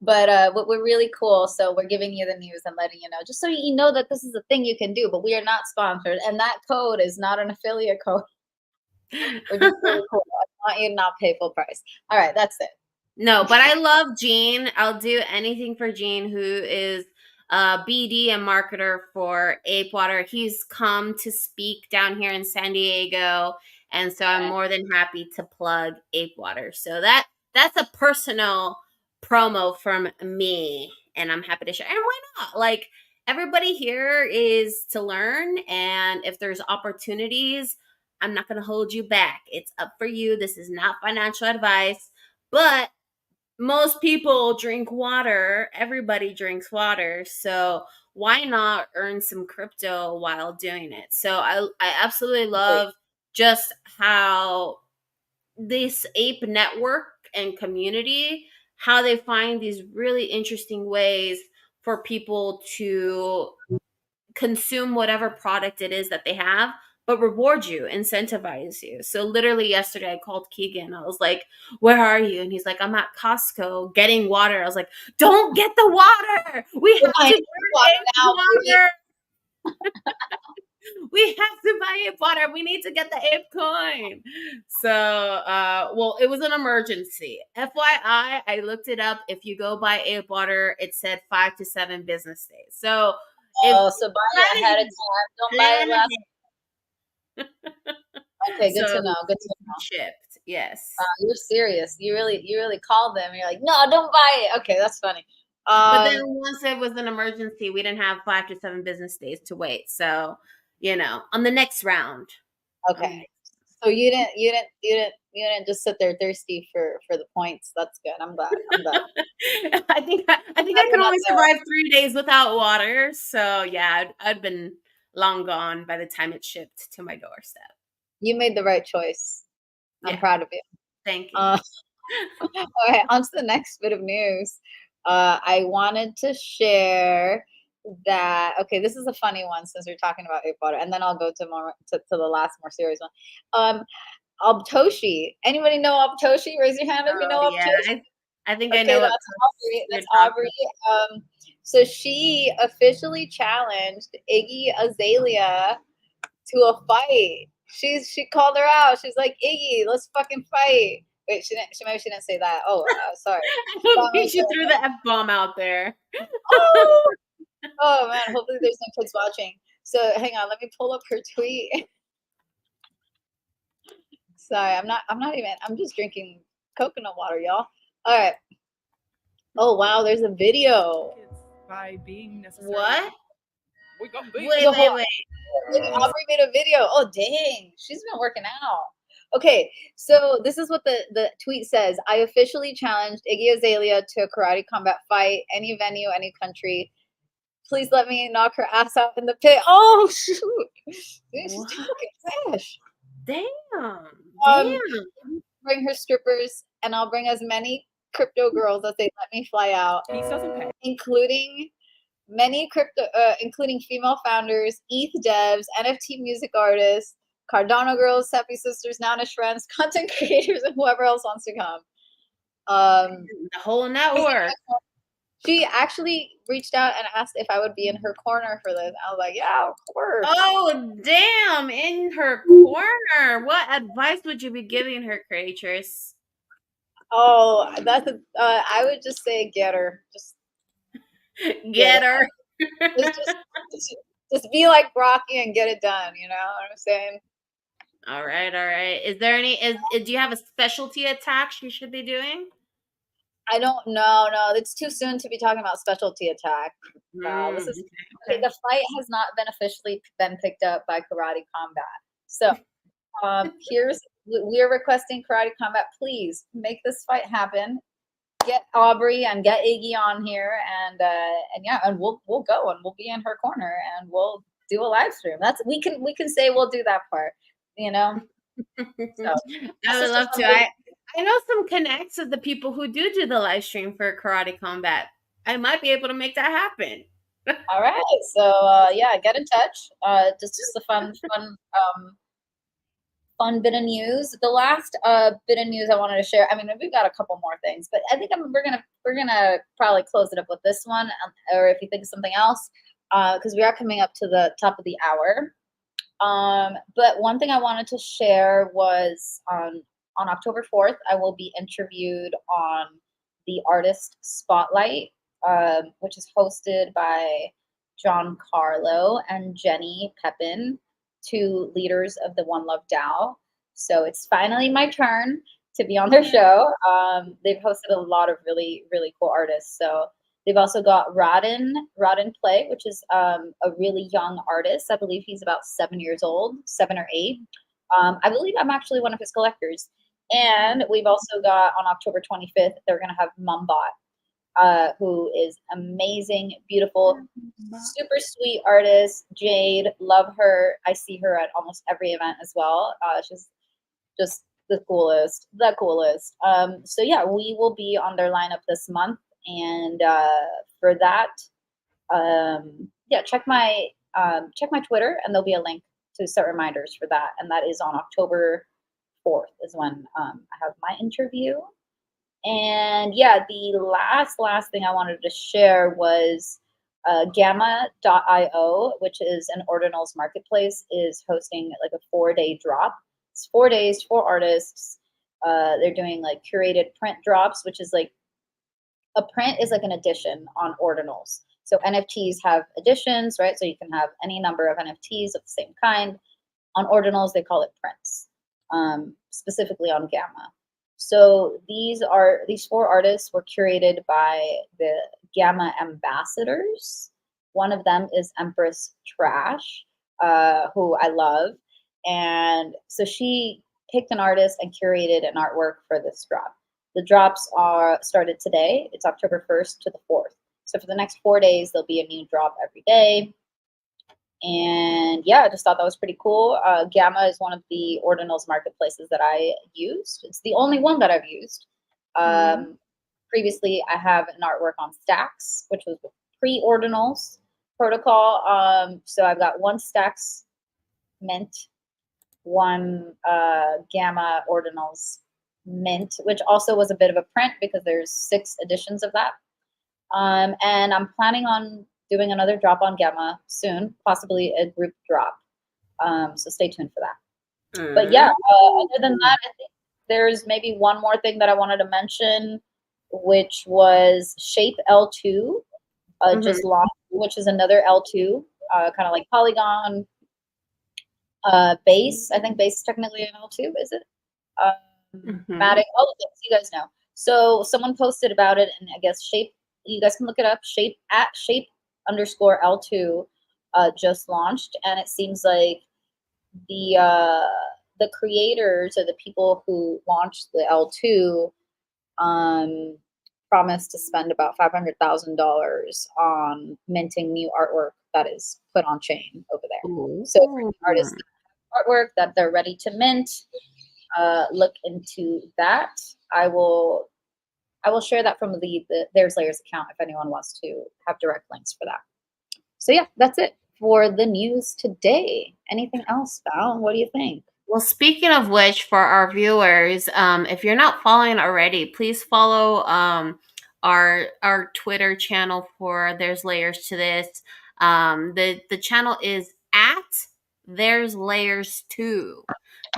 But we're really cool, so we're giving you the news and letting you know, just so you know that this is a thing you can do. But we are not sponsored, and that code is not an affiliate code. We're just really cool. I want you to not pay full price. All right, that's it. No, but I love Gene. I'll do anything for Gene, who is BD and marketer for Ape Water. He's come to speak down here in San Diego, and so I'm more than happy to plug Ape Water. So that's a personal promo from me, and I'm happy to share. And why not? Like, everybody here is to learn, and if there's opportunities, I'm not going to hold you back. It's up for you. This is not financial advice, but most people drink water. Everybody drinks water. So why not earn some crypto while doing it? So I absolutely love just how this ape network and community, how they find these really interesting ways for people to consume whatever product it is that they have, but reward you, incentivize you. So literally yesterday I called Keegan. I was like, "Where are you?" And he's like, "I'm at Costco getting water." I was like, "Don't get the water. We have to buy water. We have to buy Ape water. We need to get the Ape coin." So, well, it was an emergency. FYI, I looked it up. If you go buy Ape water, it said 5 to 7 business days. So, so buy it ahead of time. Don't buy it last. Okay, good to know. Good to know. Shipped, yes. You're serious. You really called them. You're like, no, don't buy it. Okay, that's funny. But then once it was an emergency, we didn't have 5 to 7 business days to wait. So, on the next round. Okay. So you didn't just sit there thirsty for the points. That's good. I'm glad. I think I can only survive 3 days without water. So yeah, I'd been long gone by the time it shipped to my doorstep. You made the right choice. I'm proud of you. Thank you. All right, on to the next bit of news. I wanted to share that. Okay, this is a funny one since we're talking about Ape Water, and then I'll go to the last more serious one. Obtoshi. Anybody know Obtoshi? Raise your hand if you know Obtoshi. I think I know. That's Aubrey. That's Aubrey. So she officially challenged Iggy Azalea to a fight. She called her out. She's like, "Iggy, let's fucking fight." Wait, maybe she didn't say that. Oh, sorry. I don't think she threw the F-bomb out there. Oh man, hopefully there's no kids watching. So hang on, let me pull up her tweet. Sorry, I'm just drinking coconut water, y'all. All right. Oh wow, there's a video. By being necessary. What? Wait. Aubrey made a video. Oh dang, she's been working out. Okay, so this is what the tweet says. I officially challenged Iggy Azalea to a karate combat fight, any venue, any country. Please let me knock her ass out in the pit. Oh shoot, she's talking trash. Damn. Bring her strippers, and I'll bring as many crypto girls as they let me fly out. He doesn't pay. Including female founders, ETH devs, NFT music artists, Cardano girls, Seppi sisters, Nana friends, content creators, and whoever else wants to come. The whole network. She actually reached out and asked if I would be in her corner for this. I was like, yeah, of course. Oh, damn. In her corner. What advice would you be giving her, creators? Oh, that's I would just say get her. Just get Get her. just be like Rocky and get it done. You know what I'm saying? All right, all right. Is there any? Do you have a specialty attack she should be doing? I don't know. No, it's too soon to be talking about specialty attack. No, this is Okay. the fight has not been officially been picked up by Karate Combat. So here's we are requesting Karate Combat. Please make this fight happen. Get Aubrey and get Iggy on here, and yeah, and we'll go and we'll be in her corner and we'll do a live stream. That's we can say we'll do that part. You know. So I would love to. I know some connects of the people who do the live stream for Karate Combat. I might be able to make that happen. all right. So yeah, get in touch. Just a fun bit of news. The last bit of news I wanted to share. I mean, we've got a couple more things, but I think we're gonna probably close it up with this one, or if you think of something else, because we are coming up to the top of the hour. But one thing I wanted to share was on October 4th, I will be interviewed on the Artist Spotlight, which is hosted by John Carlo and Jenny Pepin, two leaders of the One Love DAO. So it's finally my turn to be on their show. They've hosted a lot of really, really cool artists. So they've also got Rodden Play, which is a really young artist. I believe he's about 7 years old, 7 or 8. I believe I'm actually one of his collectors. And we've also got on October 25th, they're going to have Mumbot, who is amazing, beautiful, super sweet artist. Jade, love her. I see her at almost every event as well. She's just the coolest, the coolest. So yeah, we will be on their lineup this month, and for that, yeah, check my Twitter, and there'll be a link to set reminders for that, and that is on October 4th is when I have my interview. And yeah, the last thing I wanted to share was Gamma.io, which is an ordinals marketplace, is hosting like a 4-day drop. It's 4 days, 4 artists. They're doing like curated print drops, which is like a print is like an edition on ordinals. So NFTs have editions, right? So you can have any number of NFTs of the same kind. On ordinals, they call it prints, specifically on Gamma. So these 4 artists were curated by the Gamma ambassadors. One of them is Empress Trash, who I love. And so she picked an artist and curated an artwork for this drop. The drops are started today. It's October 1st to the 4th. So for the next 4 days, there'll be a new drop every day. And yeah, I just thought that was pretty cool. Gamma is one of the ordinals marketplaces that I used. It's the only one that I've used. Previously, I have an artwork on Stacks, which was pre-ordinals protocol. So I've got 1 Stacks mint, 1 Gamma ordinals mint, which also was a bit of a print because there's 6 editions of that. And I'm planning on doing another drop on Gamma soon, possibly a group drop. So stay tuned for that. But yeah, other than that, I think there's maybe one more thing that I wanted to mention, which was Shape L2 just launched, which is another L2, kind of like Polygon base. I think base is technically an L2, is it? Matic, all the things you guys know. So someone posted about it, and I guess Shape, you guys can look it up. Shape _ L2 just launched, and it seems like the creators or the people who launched the L2 promised to spend about $500,000 on minting new artwork that is put on chain over there. Ooh. So for artists artwork that they're ready to mint, look into that. I will share that from the There's Layers account if anyone wants to have direct links for that. So yeah, that's it for the news today. Anything else, Val? What do you think? Well, speaking of which, for our viewers, if you're not following already, please follow our Twitter channel for There's Layers to This. The channel is at There's Layers 2.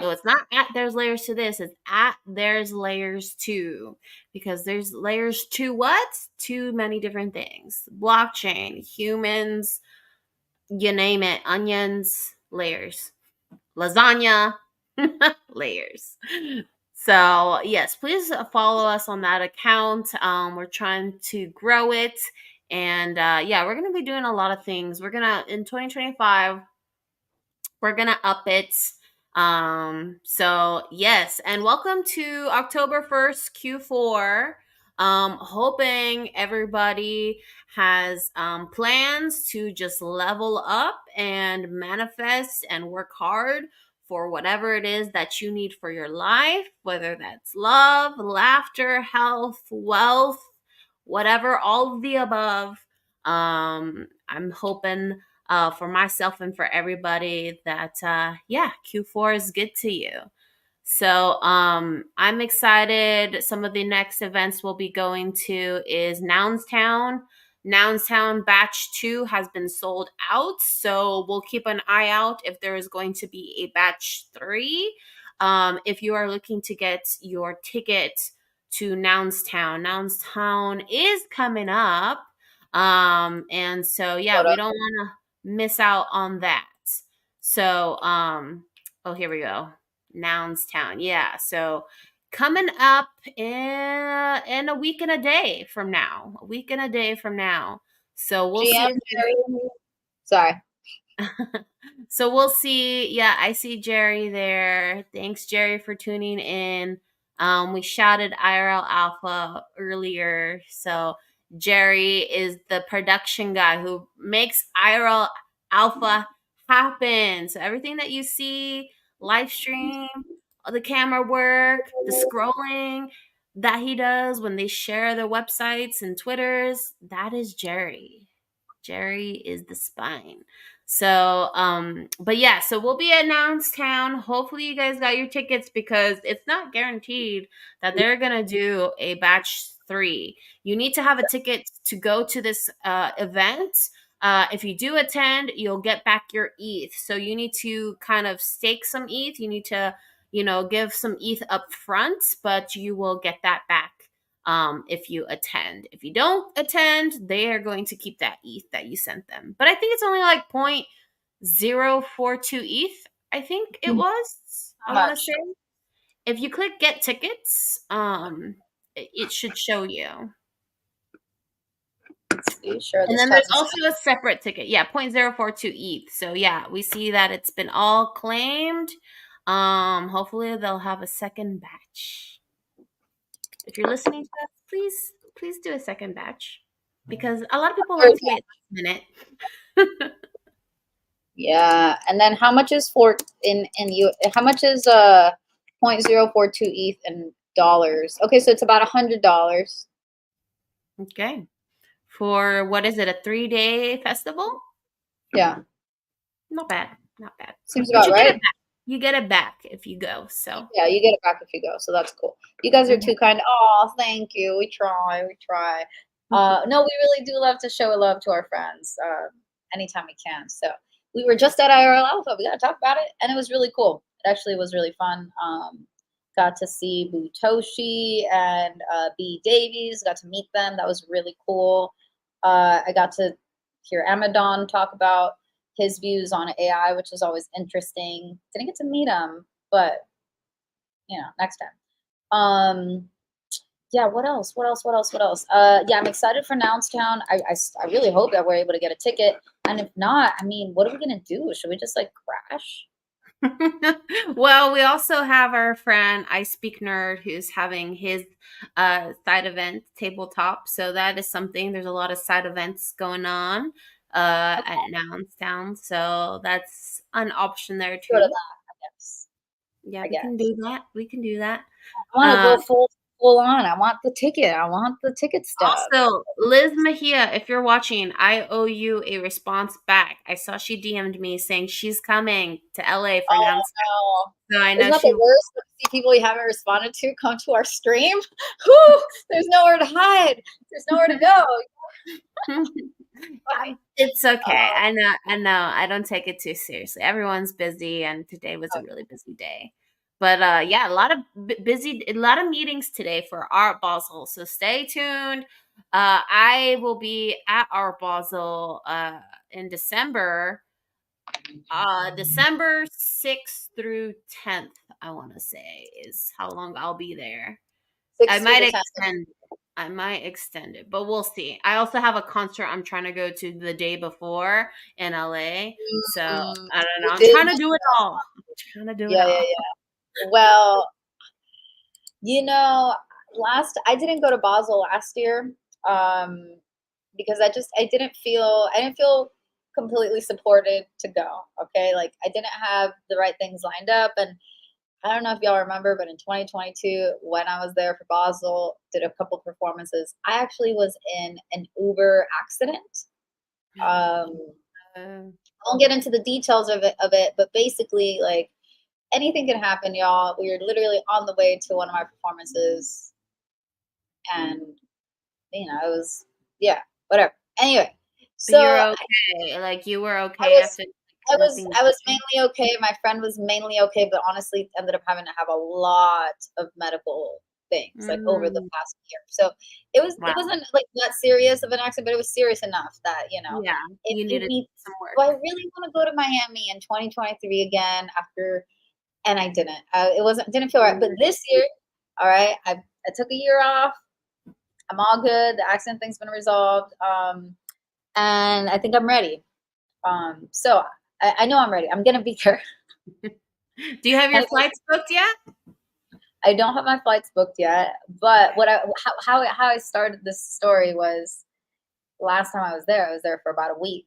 No, it's not at there's layers to this, it's at there's layers to. Because there's layers to what? Too many different things. Blockchain, humans, you name it, onions, layers. Lasagna, layers. So, yes, please follow us on that account. We're trying to grow it. And yeah, we're going to be doing a lot of things. We're going to, in 2025, we're gonna up it. So yes, and welcome to October 1st Q4. Hoping everybody has plans to just level up and manifest and work hard for whatever it is that you need for your life, whether that's love, laughter, health, wealth, whatever, all of the above. I'm hoping for myself and for everybody that yeah, Q4 is good to you. So I'm excited. Some of the next events we'll be going to is Nounstown. Nounstown batch 2 has been sold out, so we'll keep an eye out if there is going to be a batch 3. If you are looking to get your ticket to Nounstown is coming up. And so yeah, What we up? don't want to miss out on that. So oh, here we go. Nounstown. Yeah. So coming up in a week and a day from now. A week and a day from now. So we'll see GM if Jerry. Sorry. so we'll see. Yeah, I see Jerry there. Thanks, Jerry, for tuning in. We shouted IRL Alpha earlier. So Jerry is the production guy who makes IRL Alpha happen. So everything that you see, live stream, the camera work, the scrolling that he does when they share their websites and Twitters, that is Jerry. Jerry is the spine. So, but yeah, so we'll be at Nounstown. Hopefully, you guys got your tickets because it's not guaranteed that they're gonna do a batch 3. You need to have a ticket to go to this event. If you do attend, you'll get back your ETH. So you need to kind of stake some ETH. You need to, give some ETH up front, but you will get that back if you attend. If you don't attend, they are going to keep that ETH that you sent them. But I think it's only like 0.042 ETH. I think it was. How I want to much? say if you click get tickets, it should show you. Are you sure And this then there's chat is also a separate ticket. Yeah, 0.042 ETH. So yeah, we see that it's been all claimed. Hopefully they'll have a second batch. If you're listening to us, please do a second batch because a lot of people like to wait a minute. Yeah, and then how much is how much is 0.042 ETH in dollars? Okay, so it's about $100. Okay. For what is it, a 3-day festival? Yeah, Not bad. Not bad. seems But about you get it right. back. You get it back if you go. So Yeah, you get it back if you go, so that's cool. You guys are Mhm. too kind. Oh, thank you. We try. No, we really do love to show love to our friends anytime we can. So we were just at IRL Alpha. We got to talk about it, and it was really cool. It actually was really fun. Got to see Butoshi and B Davies. Got to meet them. That was really cool. I got to hear Amadon talk about his views on AI, which was always interesting. Didn't get to meet him, but next time. Yeah, what else? Yeah, I'm excited for Nounstown. I really hope that we're able to get a ticket. And if not, I mean, what are we gonna do? Should we just like crash? Well, we also have our friend I Speak Nerd who's having his side event tabletop. So that is something. There's a lot of side events going on at Nounstown. So that's an option there Go to too. that, I guess. Yeah, I we can guess. do that. We can do that. I want to go full on. I want the ticket. I want the ticket stuff. Also, Liz Mejia, if you're watching, I owe you a response back. I saw she DM'd me saying she's coming to LA for Oh Nounstown. no. So I Isn't know that she the worst to see people you haven't responded to come to our stream? Whew, there's nowhere to hide. There's nowhere to go. It's okay. I know. I don't take it too seriously. Everyone's busy and today was a really busy day. But yeah, a lot of a lot of meetings today for Art Basel. So stay tuned. I will be at Art Basel in December. December 6th through 10th, I want to say, is how long I'll be there. I 6 through might the 10th. extend I might extend it, but we'll see. I also have a concert I'm trying to go to the day before in LA. So I don't know. You I'm did. trying to do it all. I'm trying to do it Yeah, yeah, all. yeah. Well, you know, last I didn't go to Basel last year, um, because I didn't feel completely supported to go. Okay, like I didn't have the right things lined up, and I don't know if y'all remember, but in 2022, when I was there for Basel, did a couple performances. I actually was in an Uber accident. Um, Uh, I won't get into the details of it, but basically, like anything can happen, y'all. We were literally on the way to one of my performances, and it was yeah, whatever. Anyway, but so you're okay. Like you were I okay was after I was nothing. I was mainly okay. My friend was mainly okay, but honestly ended up having to have a lot of medical things like over the Mm, past year. So it wow. wasn't like that serious of an accident, but it was serious enough that, Yeah, it you made needed me, some do I work. really want to go to Miami in 2023 again after, and I didn't. Didn't feel right. But Mm. this year, all right, I took a year off. I'm all good. The accident thing's been resolved. And I think I'm ready. So I know I'm ready. I'm gonna be there. Do you have your Anyway, flights booked yet? I don't have my flights booked yet, but how I started this story was last time I was there for about a week.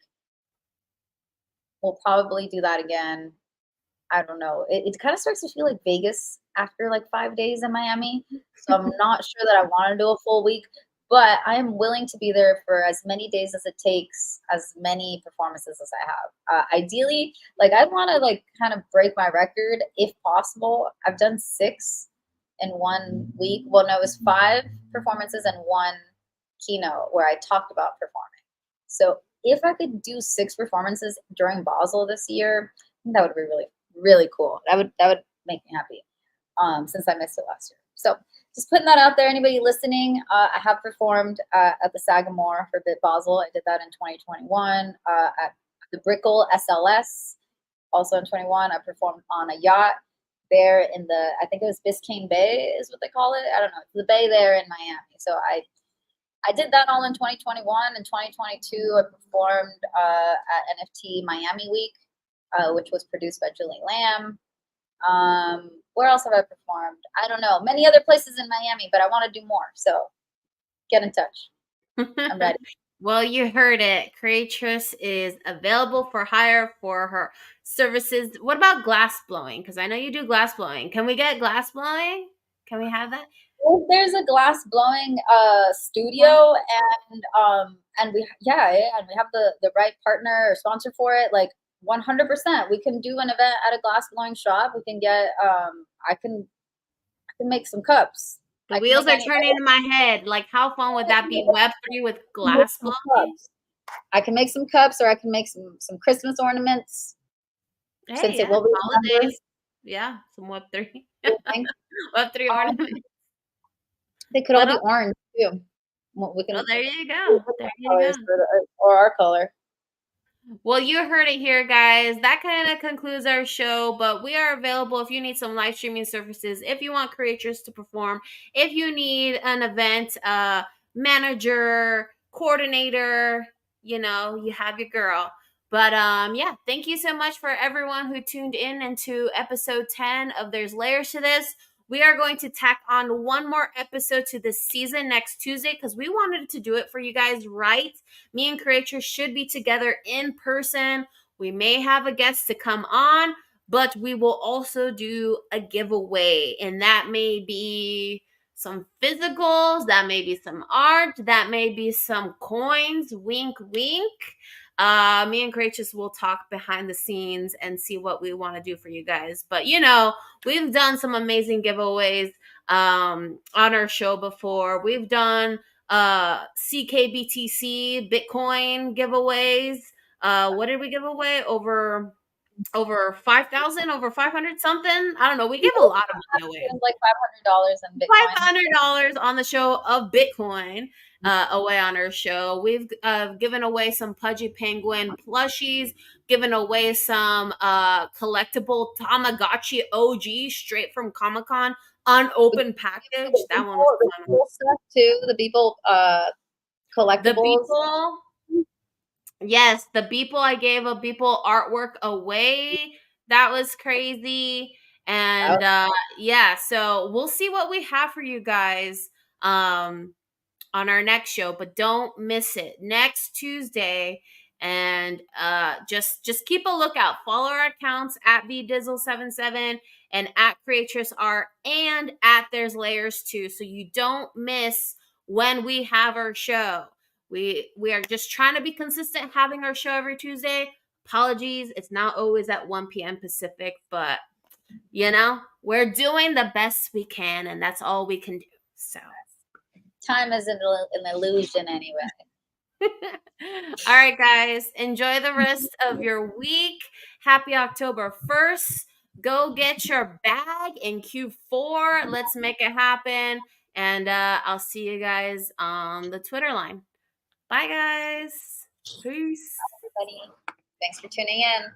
We'll probably do that again. I don't know. It kind of starts to feel like Vegas after like 5 days in Miami. So I'm not sure that I want to do a full week, but I am willing to be there for as many days as it takes, as many performances as I have. Ideally, like I want to like kind of break my record if possible. I've done 6 in 1 week. Well, no, it was 5 performances and one keynote where I talked about performing. So if I could do 6 performances during Basel this year, I think that would be really, really cool. That would make me happy. Since I missed it last year. So just putting that out there. Anybody listening, I have performed at the Sagamore for Bit Basel. I did that in 2021 at the Brickell SLS. Also in 21, I performed on a yacht there in I think it was Biscayne Bay is what they call it. I don't know. It's the bay there in Miami. So I did that all in 2021. In 2022, I performed at NFT Miami Week, which was produced by Julie Lamb. Where else have I performed? I don't know. Many other places in Miami, but I want to do more. So get in touch. I'm ready. Well, you heard it. Creatress is available for hire for her services. What about glass blowing? Because I know you do glass blowing. Can we get glass blowing? Can we have that? Well, there's a glass blowing studio, and and we have the right partner or sponsor for it. Like 100%, we can do an event at a glass blowing shop. We can get I can make some cups. The I can wheels make are any turning in my head. Like, how fun would that be? Web3 with I can make glass some blowing? cups. I can make some cups, or I can make some Christmas ornaments Hey, since it yeah, will be November. holidays. Yeah, some Web3. I think. Web3 Um, ornament. they could all But be orange too. Well, we well, can there you do go. There different you go. colors or our color. Well, you heard it here, guys. That kind of concludes our show, but we are available if you need some live streaming services, if you want creators to perform, if you need an event manager, coordinator, you have your girl. But yeah, thank you so much for everyone who tuned in into episode 10 of There's Layers to This. We are going to tack on one more episode to this season next Tuesday because we wanted to do it for you guys right. Me and Creators should be together in person. We may have a guest to come on, but we will also do a giveaway. And that may be some physicals, that may be some art, that may be some coins. Wink, wink. Me and Creatures will talk behind the scenes and see what we want to do for you guys. But we've done some amazing giveaways on our show before. We've done CKBTC Bitcoin giveaways. What did we give away? Over over 5,000, over 500 something. I don't know. We give a lot of money away. It's like $500 in Bitcoin. $500 on the show of Bitcoin away on our show. We've given away some Pudgy Penguin plushies, given away some collectible Tamagotchi OG straight from Comic Con, unopened package. That one was The fun. cool stuff too. The people The collectibles. Beeple. Yes, the Beeple, I gave a Beeple artwork away. That was crazy. And yeah, so we'll see what we have for you guys um on our next show, but don't miss it. Next Tuesday. And just keep a lookout. Follow our accounts at vdizzle77 and at Creatress Art and at There's Layers too, so you don't miss when we have our show. We are just trying to be consistent having our show every Tuesday. Apologies, it's not always at 1 p.m. Pacific, but we're doing the best we can, and that's all we can do. So Time is an illusion anyway. all right, guys, enjoy the rest of your week. Happy October 1st. Go get your bag in Q4. Let's make it happen. And I'll see you guys on the Twitter line. Bye, guys. Peace. Everybody, thanks for tuning in.